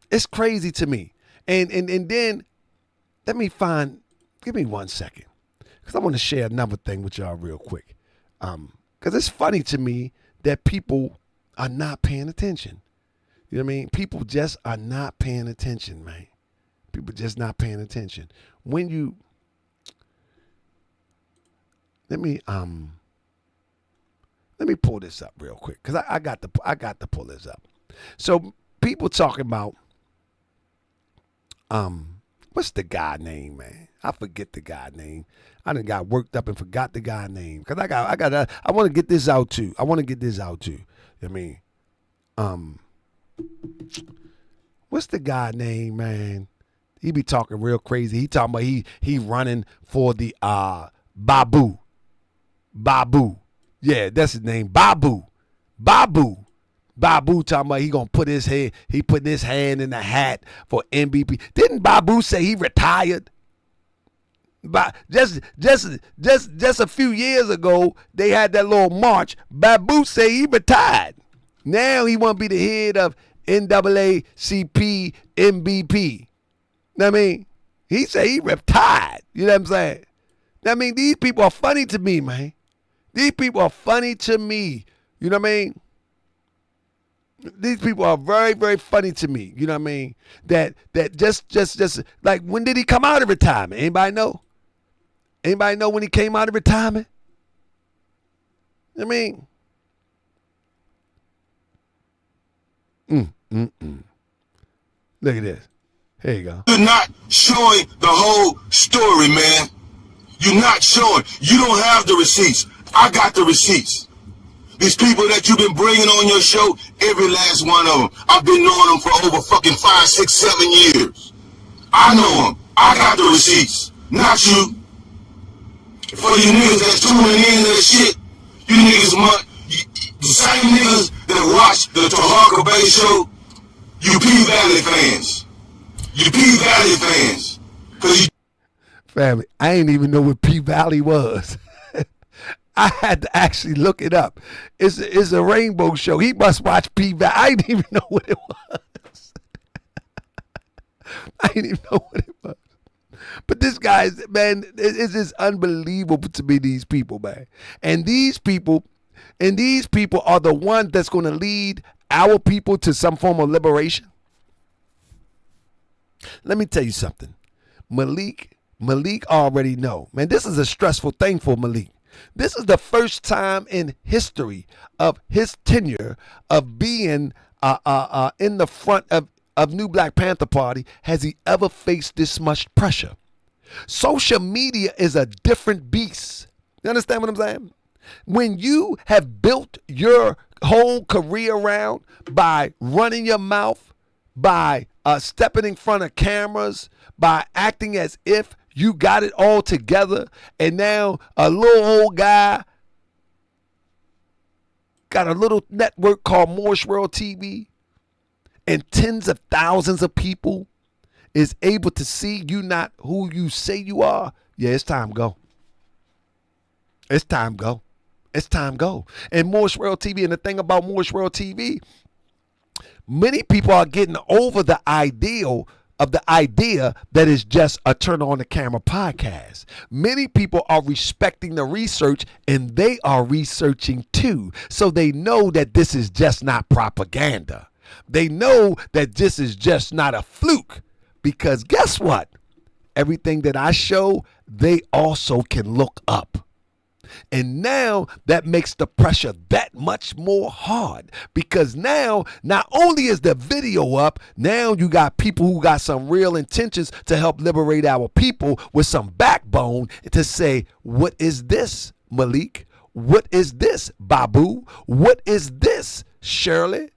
it's crazy to me. And then, give me 1 second. Because I want to share another thing with y'all real quick. Because it's funny to me that people are not paying attention. You know what I mean? People just are not paying attention, man. People just not paying attention. When you, let me pull this up real quick because I got to pull this up. So people talking about, what's the guy name, man? I forget the guy name. I done got worked up and forgot the guy name because I want to get this out too. You know what I mean, what's the guy name, man? He be talking real crazy. He talking about he running for the Babu. Yeah, that's his name. Babu talking about he gonna put his hand in the hat for MVP. Didn't Babu say he retired? But just a few years ago, they had that little march. Babu say he retired. Now he want to be the head of NAACP MVP. Know what I mean? He say he retired. You know what I'm saying? I mean, these people are funny to me, man. These people are funny to me. You know what I mean? These people are very, very funny to me. You know what I mean? That just like, when did he come out of retirement? Anybody know? Anybody know when he came out of retirement? I mean, look at this. Here you go. You're not showing the whole story, man. You're not showing. You don't have the receipts. I got the receipts. These people that you've been bringing on your show, every last one of them, I've been knowing them for over fucking 5, 6, 7 years. I know them. I got the receipts. Not you. For you niggas that's tuning in to that shit, you niggas, the same niggas that watch the Taharkabey show, you P-Valley fans. You P-Valley fans. Family, I ain't even know what P-Valley was. I had to actually look it up. It's a rainbow show. He must watch P-Valley. I didn't even know what it was. I didn't even know what it was. But this guy, man, it's just unbelievable to me, these people, man. And these people are the ones that's going to lead our people to some form of liberation. Let me tell you something. Malik already know. Man, this is a stressful thing for Malik. This is the first time in history of his tenure of being in the front of New Black Panther Party has he ever faced this much pressure. Social media is a different beast. You understand what I'm saying? When you have built your whole career around by running your mouth, by stepping in front of cameras, by acting as if you got it all together, and now a little old guy got a little network called Morris World TV, and tens of thousands of people is able to see you not who you say you are. Yeah, it's time to go. It's time to go. It's time to go. And Morris World TV, and the thing about Morris World TV, many people are getting over the idea that is just a turn on the camera podcast. Many people are respecting the research, and they are researching too. So they know that this is just not propaganda. They know that this is just not a fluke, because guess what? Everything that I show, they also can look up. And now that makes the pressure that much more hard, because now not only is the video up, now you got people who got some real intentions to help liberate our people with some backbone to say, what is this, Malik? What is this, Babu? What is this, Shirley?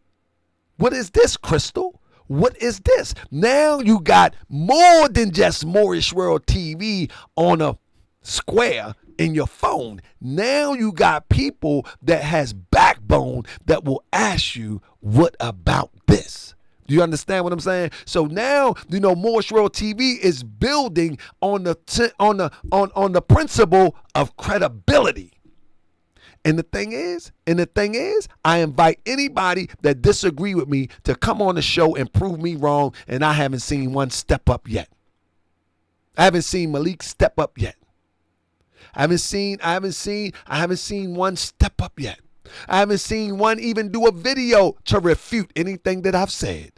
What is this, Crystal? What is this? Now you got more than just Moorish World TV on a square in your phone. Now you got people that has backbone that will ask you, what about this? Do you understand what I'm saying? So now, Moorish World TV is building on the principle of credibility. And the thing is, I invite anybody that disagree with me to come on the show and prove me wrong, and I haven't seen one step up yet. I haven't seen Malik step up yet. I haven't seen one step up yet. I haven't seen one even do a video to refute anything that I've said.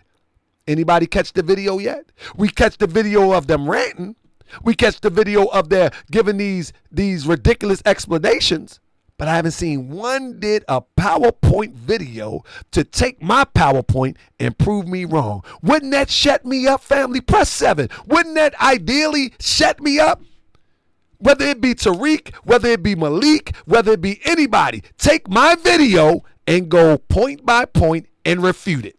Anybody catch the video yet? We catch the video of them ranting. We catch the video of their giving these ridiculous explanations. But I haven't seen one did a PowerPoint video to take my PowerPoint and prove me wrong. Wouldn't that shut me up, family? Press 7. Wouldn't that ideally shut me up? Whether it be Tariq, whether it be Malik, whether it be anybody, take my video and go point by point and refute it.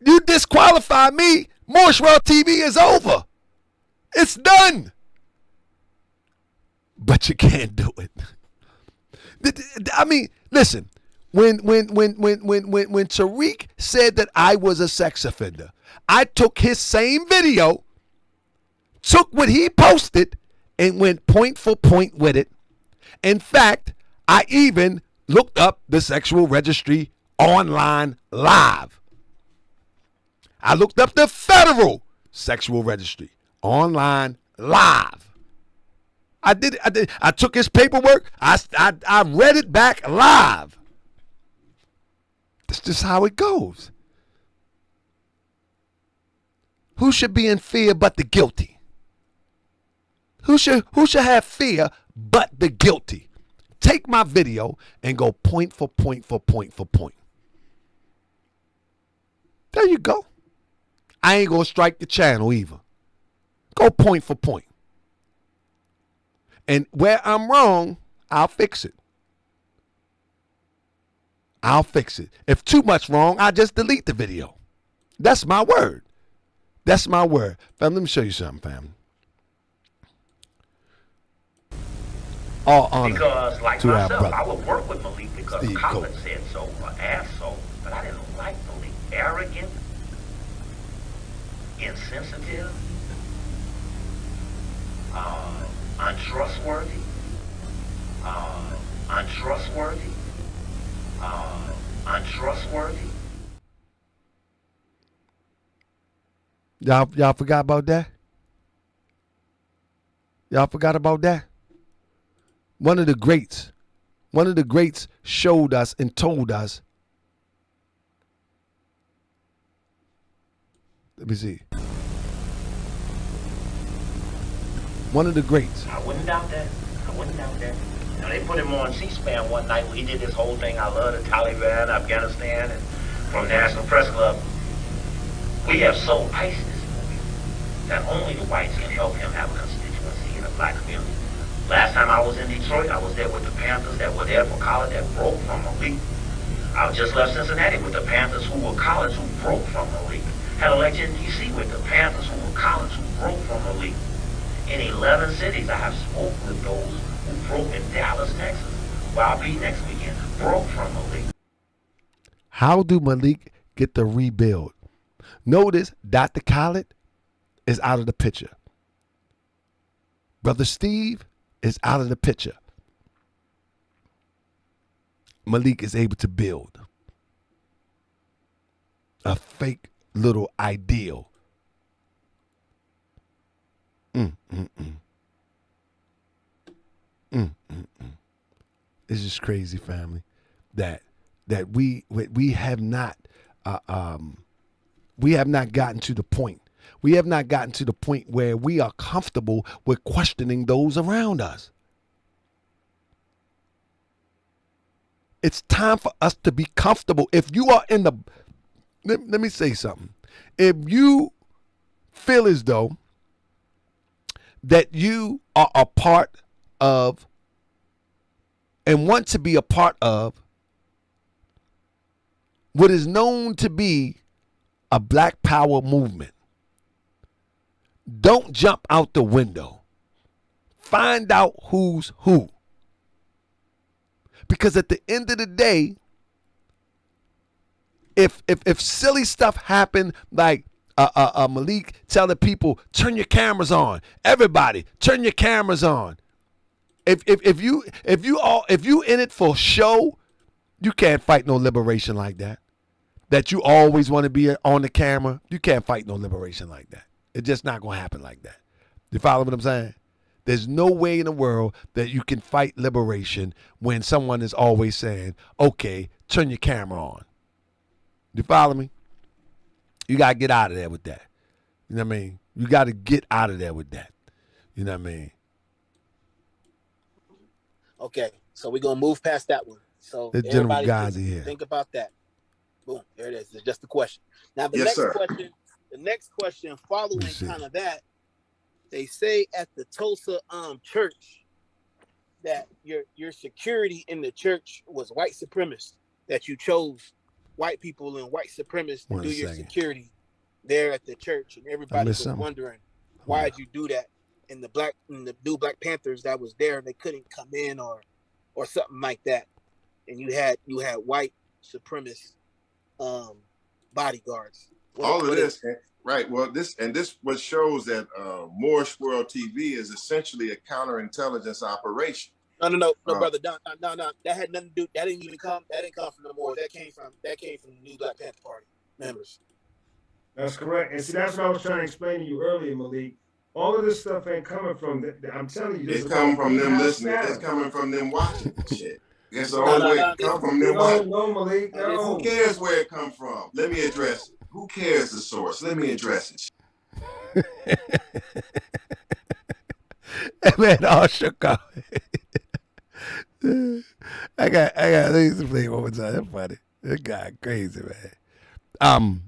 You disqualify me, Moorish World TV is over. It's done. But you can't do it. I mean, listen, when Tariq said that I was a sex offender, I took his same video, took what he posted, and went point for point with it. In fact, I even looked up the sexual registry online live. I looked up the federal sexual registry online live. I did. I took his paperwork. I read it back live. That's just how it goes. Who should be in fear but the guilty? Who should have fear but the guilty? Take my video and go point for point for point for point. There you go. I ain't gonna strike the channel either. Go point for point. And where I'm wrong, I'll fix it. I'll fix it. If too much wrong, I just delete the video. That's my word. That's my word. Fam, let me show you something, fam. All honor because, like to myself, our brother, I would work with Malik because Steve Colin Cole. said so, or asked so, but I didn't like Malik. Arrogant, insensitive, untrustworthy, untrustworthy. Y'all forgot about that? Y'all forgot about that? One of the greats showed us and told us. Let me see. One of the greats. I wouldn't doubt that. Now, they put him on C-SPAN one night where he did this whole thing, I love the Taliban, Afghanistan, and from National Press Club. We have so iced this movie that only the whites can help him have a constituency in the black community. Last time I was in Detroit, I was there with the Panthers that were there for college that broke from Malik. I just left Cincinnati with the Panthers who were college who broke from Malik. Had a lecture in D.C. with the Panthers who were college who broke from Malik. In 11 cities, I have spoken with those who broke in Dallas, Texas, where I'll be next weekend, broke from Malik. How do Malik get the rebuild? Notice Dr. Khaled is out of the picture. Brother Steve is out of the picture. Malik is able to build a fake little ideal. It's just crazy, family, that we have not gotten to the point. We have not gotten to the point where we are comfortable with questioning those around us. It's time for us to be comfortable. If you are in the, let me say something. If you feel as though that you are a part of and want to be a part of what is known to be a Black Power movement. Don't jump out the window. Find out who's who. Because at the end of the day, if silly stuff happened like Malik telling people, turn your cameras on. Everybody, turn your cameras on. If you in it for show, you can't fight no liberation like that. That you always want to be on the camera, you can't fight no liberation like that. It's just not going to happen like that. You follow what I'm saying? There's no way in the world that you can fight liberation when someone is always saying, okay, turn your camera on. You follow me? You got to get out of there with that. You know what I mean? You got to get out of there with that. You know what I mean? Okay, so we're going to move past that one. So The general everybody guys are here. think about that. Boom, there it is. It's just a question. Now, the Yes, sir. next question following Let's see. kind of that, they say at the Tulsa church that your security in the church was white supremacist, that you chose white people and white supremacists to One do your second. security there at the church, and everybody was something. wondering why'd you do that. And the new Black Panthers that was there, they couldn't come in or something like that. And you had white supremacist bodyguards. All of this, right? Well, this what shows that Moorish World TV is essentially a counterintelligence operation. No, brother, no. That had nothing to do. That didn't come from the Moors. That came from the new Black Panther Party members. That's correct. And see, that's what I was trying to explain to you earlier, Malik. All of this stuff ain't coming from. I'm telling you, this It's is coming from them in-house listening. data. It's coming from them watching shit. It's the No, only way no, it come from them No, watching. no, Malik, no. Who cares where it come from? Let me address it. Who cares the source? Let me address it. That man all shook off. I got let me play one more time. That's funny. That guy crazy, man.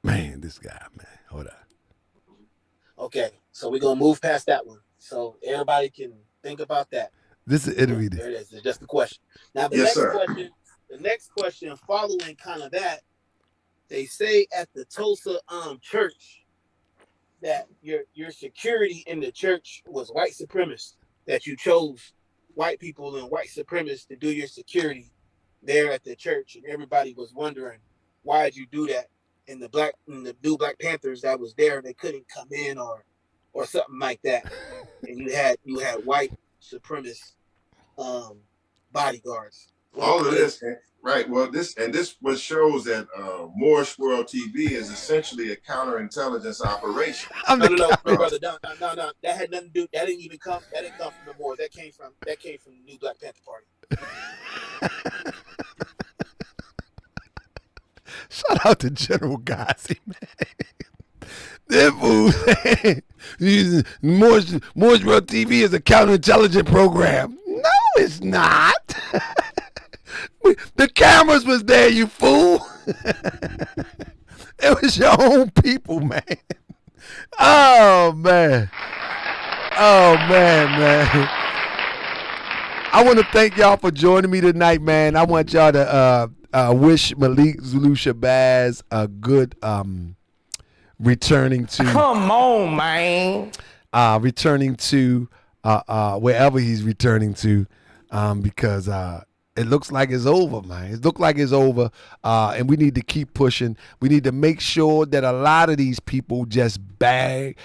Man, this guy, man. Hold on. Okay, so we're gonna move past that one. So everybody can think about that. This is interview. There it is. It's just a question. Now Yes, sir. the next question following kind of that, they say at the Tulsa church that your security in the church was white supremacist, that you chose white people and white supremacists to do your security there at the church, and everybody was wondering why'd you do that. And the new Black Panthers that was there, they couldn't come in or something like that. And you had white supremacist bodyguards. All of this, right? Well, this what shows that Moorish World TV is essentially a counterintelligence operation. I'm No, the brother, no. That had nothing to do. That didn't come from the Moors. That came from the new Black Panther Party. Shout out to General Gazi, man. That fool using Moore's World TV is a counterintelligence program. No, it's not. The cameras was there, you fool. It was your own people, man. Oh, man. I want to thank y'all for joining me tonight, man. I want y'all to wish Malik Zulu Shabazz a good returning to. Come on, man. Returning to wherever he's returning to, because it looks like it's over, man. It looks like it's over, and we need to keep pushing. We need to make sure that a lot of these people just bail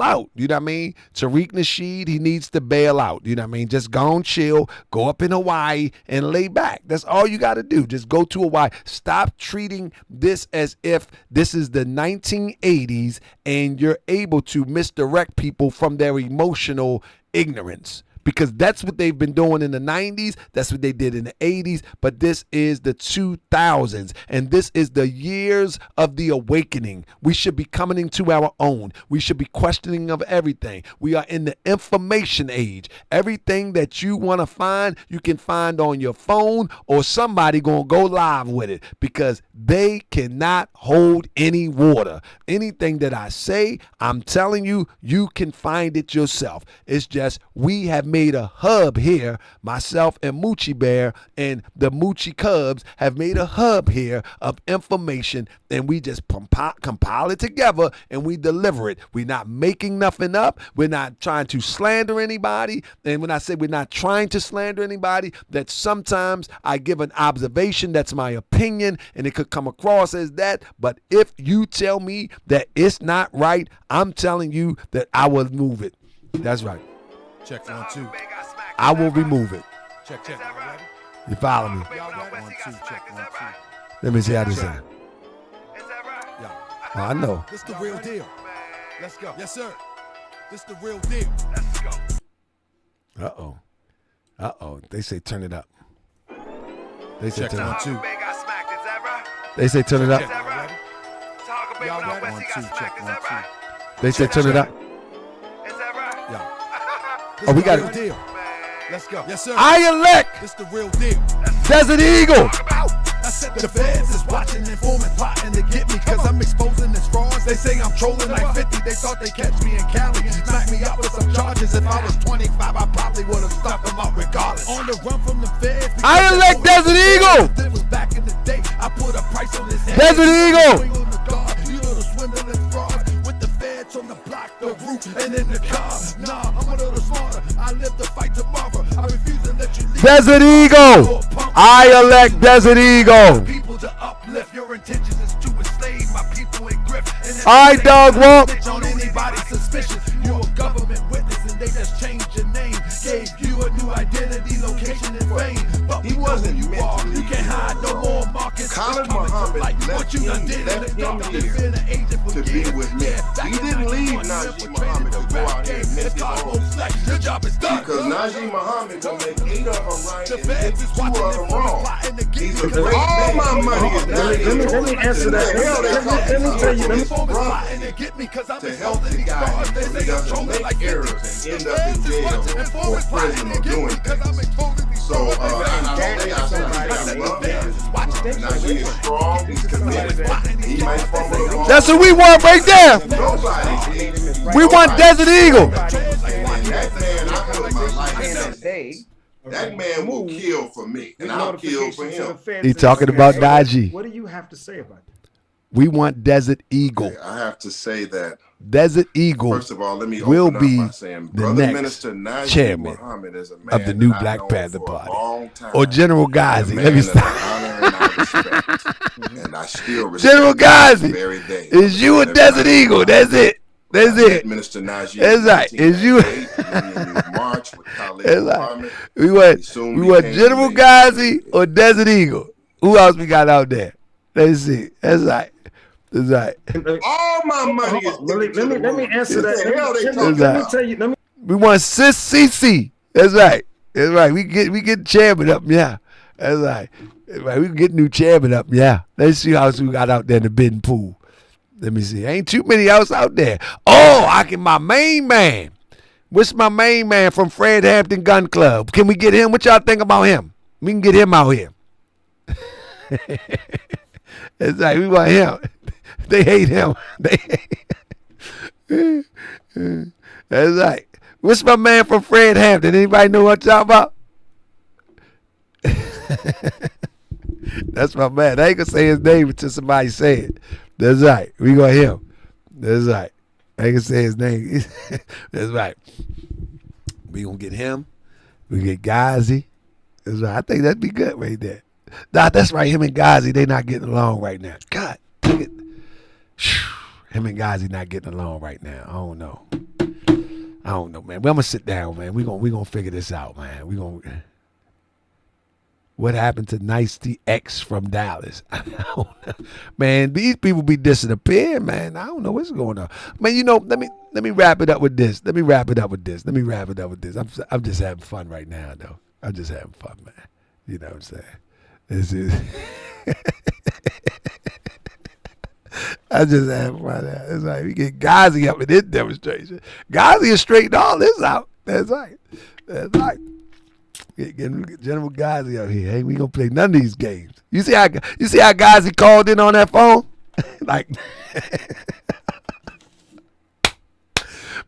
out. You know what I mean? Tariq Nasheed, he needs to bail out. You know what I mean? Just go and chill, go up in Hawaii and lay back. That's all you got to do. Just go to Hawaii. Stop treating this as if this is the 1980s and you're able to misdirect people from their emotional ignorance. Because that's what they've been doing in the 90s. That's what they did in the 80s. But this is the 2000s. And this is the years of the awakening. We should be coming into our own. We should be questioning of everything. We are in the information age. Everything that you want to find, you can find on your phone, or somebody going to go live with it, because they cannot hold any water. Anything that I say, I'm telling you, you can find it yourself. It's just we have made a hub here. Myself and Moochie Bear and the Moochie Cubs have made a hub here of information, and we just compile it together and we deliver it. We're not making nothing up. We're not trying to slander anybody. And when I say we're not trying to slander anybody, that sometimes I give an observation that's my opinion and it could come across as that. But if you tell me that it's not right, I'm telling you that I will move it. That's right. Check 1 2. I will remove it. Check. You follow me? 1 2. Check 1 2. Let me see how this is. Yeah. Oh, I know. This the real deal. Let's go. Yes, sir. This the real deal. Uh-oh. They say turn it up. They say Check turn it 1 up. 2. They say turn it up. Y'all ready? 1 2. Check 1 2. They say turn it up. Yeah. Oh, we got real it. deal. Let's go. Yes, sir. I elect This the real deal. Desert Eagle. I said the feds is watching, informing, plotting to get me, cause I'm exposing this frauds. They say I'm trolling like 50. They thought they catch me in Cali, smack me up with some charges. If I was 25, I probably would have stuffed them up regardless. On the run from the feds. I elect Desert Eagle. That was back in the day. I put a price on his head. Desert Eagle. You little swindling frauds with the feds on the block, the roof, and in the car. Nah, I'm a little smarter. I live to fight tomorrow. I refuse to let you leave. Desert Eagle. I elect Desert Eagle. People to uplift, your intentions is to enslave my people in grip. I dog walk. On anybody suspicious, you're a government witness and they just changed your name. Gave you a new identity, location, and fame. But He wasn't you are. mentally You can't hide no more markets. Khalid Muhammad left him here to be with me. He didn't leave Najee Muhammad to go out here and make his own. Your job is done. Because Najee Muhammad can make 8 of them right and get 2 of them wrong. He's a great All my money is not let me answer that. Let me tell you. to help the guy so he doesn't make errors and end up in jail or prison or doing things. So I love him. Najee is strong. He's committed. He might fumble the ball. That's what we want right there. Nobody. We want Desert Eagle. And that man, I put my life in his. That man will kill for me, and I'll kill for him. He talking about Najee. What do you have to say about that? We want Desert Eagle. I have to say that Desert Eagle first of all, let me will open up be by saying, the Brother next Minister Najee chairman Muhammad is a man of the new that I Black know Panther for a Party. long time. Or General Ghazi. A Let me man stop. that I honor and I respect. And I still respect General him to Ghazi. this very day. Is you a Desert Eagle? That's it. That's it. Minister Najee. That's right. Is you? March with Khalid That's Muhammad. right. We want General Ghazi or Desert Eagle. Who else we got out there? Let's see. That's right. That's right. All my money is. Let me answer that. What the hell they That's talking right. about? Tell you. We want Sis CC. That's right. That's right. We get chairman up. Yeah. That's right. That's right. We can get new chairman up. Yeah. Let's see how else we got out there in the bidding pool. Let me see. Ain't too many else out there. Oh, my main man. What's my main man from Fred Hampton Gun Club? Can we get him? What y'all think about him? We can get him out here. It's like we want him. They hate him. They hate him. That's right. What's my man from Fred Hampton? Anybody know what I'm talking about? That's my man. I ain't gonna say his name until somebody say it. That's right. We got him. That's right. I ain't gonna say his name. That's right. We gonna get him. We get Ghazi. That's right. I think that'd be good right there. Nah, that's right. Him and Ghazi, they not getting along right now. God, look at him and Ghazi not getting along right now. I don't know, man. But I'm gonna sit down, man. We gonna figure this out, man. What happened to Nicety X from Dallas? I don't know. Man, these people be disappearing, man. I don't know what's going on. Man, let me wrap it up with this. I'm just having fun right now, though. I'm just having fun, man. You know what I'm saying? This is I just having fun. It's like we get Ghazi up in this demonstration. Ghazi is straighten all this out. That's right. Get General Ghazi out here. Hey, we gonna play none of these games. You see how Ghazi called in on that phone? Like,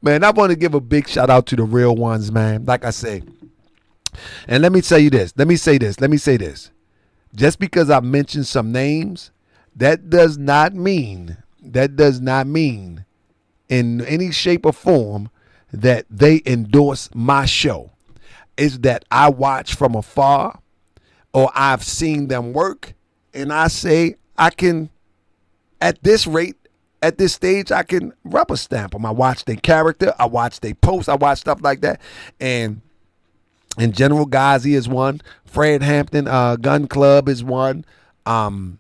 Man, I want to give a big shout out to the real ones, man. Like I say. And let me tell you this. Let me say this. Just because I mentioned some names, that does not mean in any shape or form that they endorse my show. It's that I watch from afar or I've seen them work and I say I can, at this rate, at this stage, I can rubber stamp them. I watch their character. I watch their posts. I watch stuff like that. And General Ghazi is one. Fred Hampton Gun Club is one. And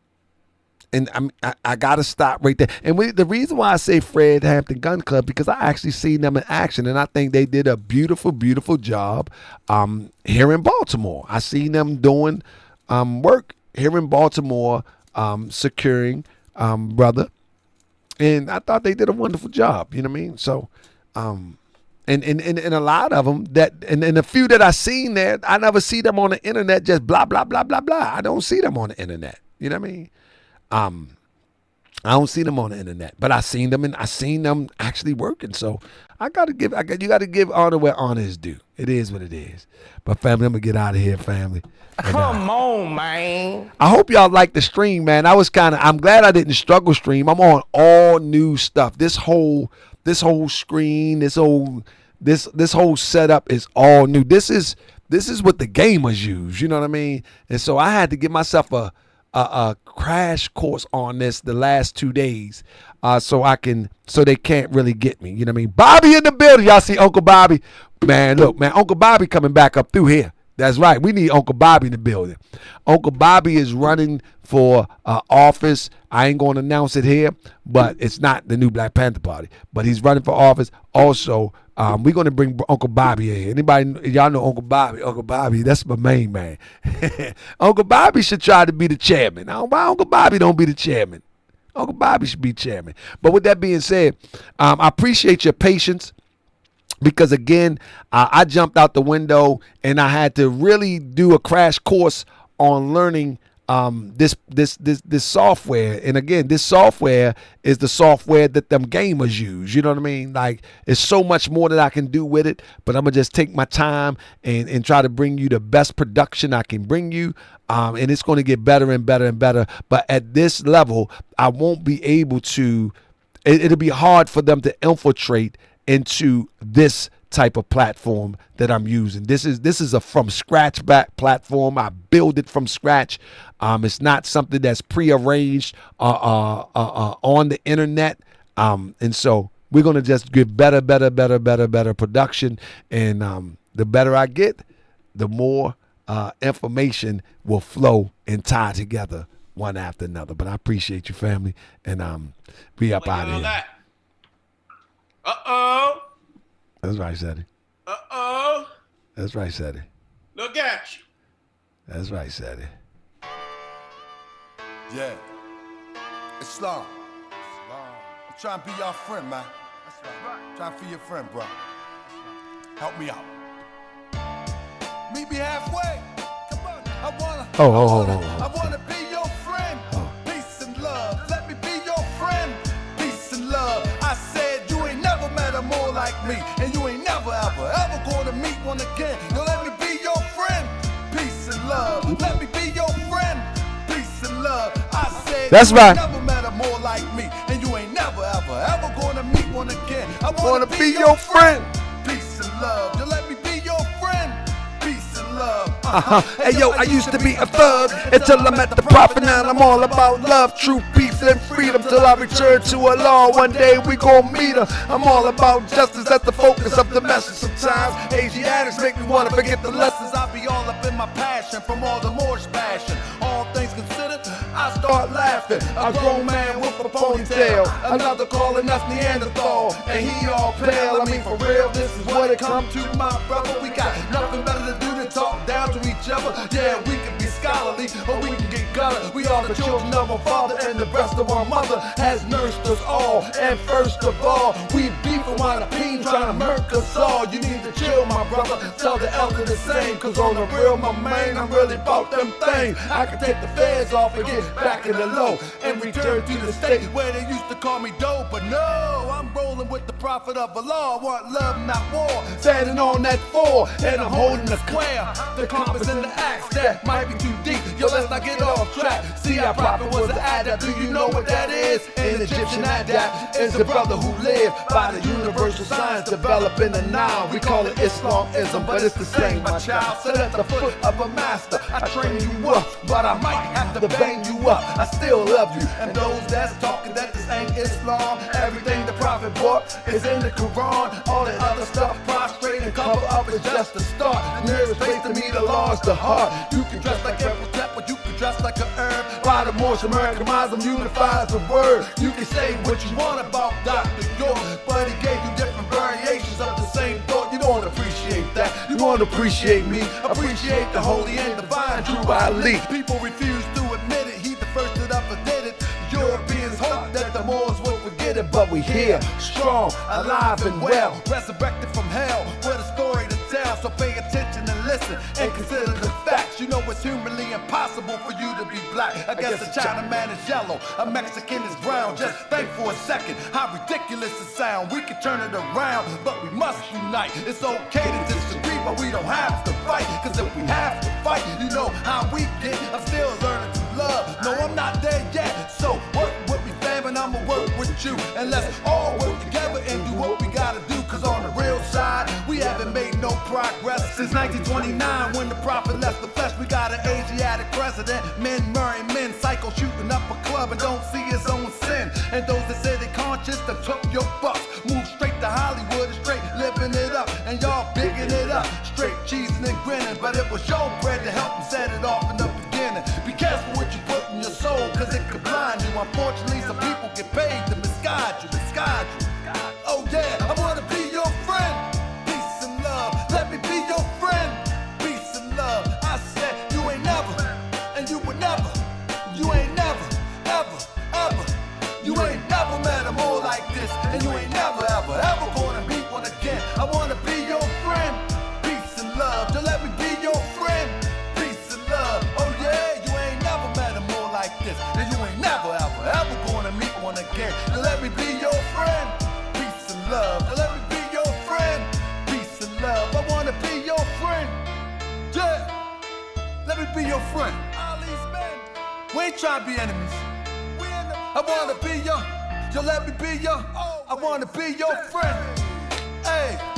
I got to stop right there. And the reason why I say Fred Hampton Gun Club, because I actually seen them in action, and I think they did a beautiful, beautiful job here in Baltimore. I seen them doing work here in Baltimore, securing brother. And I thought they did a wonderful job. You know what I mean? So, and a lot of them and a few that I seen there, I never see them on the internet just blah, blah, blah, blah, blah. I don't see them on the internet. You know what I mean? I don't see them on the internet, but I seen them actually working. So you got to give honor where honor is due. It is what it is. But family, I'm gonna get out of here, family. Come on, man. I hope y'all like the stream, man. I'm glad I didn't struggle stream. I'm on all new stuff. This whole screen, this whole setup is all new. This is what the gamers use. You know what I mean? And so I had to give myself a crash course on this the last 2 days, so they can't really get me. You know what I mean? Bobby in the building. Y'all see Uncle Bobby? Man, look, man, Uncle Bobby coming back up through here. That's right. We need Uncle Bobby in the building. Uncle Bobby is running for office. I ain't going to announce it here, but it's not the new Black Panther Party. But he's running for office. Also, we're going to bring Uncle Bobby in. Anybody, y'all know Uncle Bobby? Uncle Bobby, that's my main man. Uncle Bobby should try to be the chairman. I don't know why Uncle Bobby don't be the chairman. Uncle Bobby should be chairman. But with that being said, I appreciate your patience. Because again, I jumped out the window and I had to really do a crash course on learning this software. And again, this software is the software that them gamers use. You know what I mean? Like, it's so much more that I can do with it, but I'm gonna just take my time and try to bring you the best production I can bring you. And it's going to get better and better and better. But at this level, I won't be able to. It'll be hard for them to infiltrate into this type of platform that I'm using. This is a from scratch back platform. I build it from scratch. It's not something that's prearranged on the internet. And so we're gonna just give better production. And the better I get, the more information will flow and tie together one after another. But I appreciate you, family, and we up out of here. Uh-oh. That's right, Sadie. Uh-oh. That's right, Sadie. Look at you. That's right, Sadie. Yeah. Islam. I'm trying to be your friend, man. That's right. I'm trying to be your friend, bro. Help me out. Meet me halfway. Come on. I wanna be your friend. Peace and love. Let me be your friend. Peace and love. I said you ain't never met a more like me, and you ain't never ever gonna meet one again. Yo, let me be your friend. Peace and love. Let me be your friend. Peace and love. I said that's you right. Ain't never met a more like me, and you ain't never ever gonna meet one again. I wanna be your friend. Peace and love. Yo, let me be your friend. Peace and love. Hey yo, I used to be a thug until I met the prophet. Now I'm all about love, truth, peace, and freedom till I return to Allah. One day we gon' meet her. I'm all about justice at the focus of the message. Sometimes Asiatics make me wanna forget the lessons. I be all up in my passion from all the Moorish passion. All things considered, I start laughing. A grown man with a ponytail, another calling us Neanderthal, and he all pale. I mean, for real, this is what it come to, my brother. We got nothing better to do than talk down to each other. Yeah, we can be scholarly, or we can get gutted. We are the children of our father, and the breast of our mother has nursed us all. And first of all, we beef Beefing while the peen trying to murk us all. You need to chill, my brother. Tell the elder the same. Cause on the real, my man, I'm really about them things. I can take the feds off and get back in the low and return to the state where they used to call me dope. But no, I'm rolling with the prophet of Allah. I want love, not war. Standing on that 4 and I'm holding the square. The compass and the axe that might be too deep. Yo, let's not get off track. See, our prophet was an adapt. Do you know what that is? An Egyptian adapt is a brother who lived by the universal science developed in the Nile. We call it Islamism, but it's the same, my child. Sit at the foot of a master. I train you up, but I might have to bang you up. I still love you. And those that's talking that this ain't Islam, everything the prophet brought is in the Quran. All that other stuff, prostrate and cover up is just a start. The nearest place to me, the law is the heart. You can dress like every step, but you can dress like a herb. By the Morse Americanism unifies the word. You can say what you want about Dr. York, but he gave you different variations of the same thought. You don't appreciate that. You won't appreciate me. Appreciate the holy and divine true Ali. People refuse to admit it. He the first that ever did it. Europeans hope that the Moors will forget it, but we here, strong, alive and well, resurrected from hell, with a story to tell. So pay attention and listen, and consider the facts. You know it's humanly impossible for you to be black. I guess a Chinaman is yellow, a Mexican is brown. Just think for a second how ridiculous it sounds. We can turn it around, but we must unite. It's okay to disagree, but we don't have to fight. Cause if we have to fight, you know how we get. I'm still learning to love. No, I'm not there yet. So work with me, fam, and I'ma work with you. And let's all work together and do what we gotta do. Cause on the real side, we haven't made no progress since 1929 when the prophet left the flesh. We got an Asiatic president, men murdering men, psycho shooting up a club and don't see his own sin. And those that say they conscious, that took your bucks, move straight to Hollywood and straight living it up. And y'all bigging it up, straight cheesing and grinning. But it was your bread to help them set it off in the beginning. Be careful what you put in your soul, cause it could blind you. Unfortunately, some people get paid to misguide you, misguide you. Oh yeah, I wanna be your friend. Peace and love, let me be your friend. Peace and love, I said you ain't never, and you would never. You ain't never, ever, ever. You ain't never met a more like this, and you ain't never, ever, ever gonna meet one again. I wanna be your friend. Peace and love, so let me be your friend. Peace and love, oh yeah, you ain't never met a more like this, and you ain't never, ever, ever gonna meet one again. So let me be your friend. Peace and love, so let me be your friend. Peace and love, I wanna be your friend. Yeah, let me be your friend. We ain't trying to be enemies. I wanna be your, yo, let me be your, I wanna be your friend. Hey.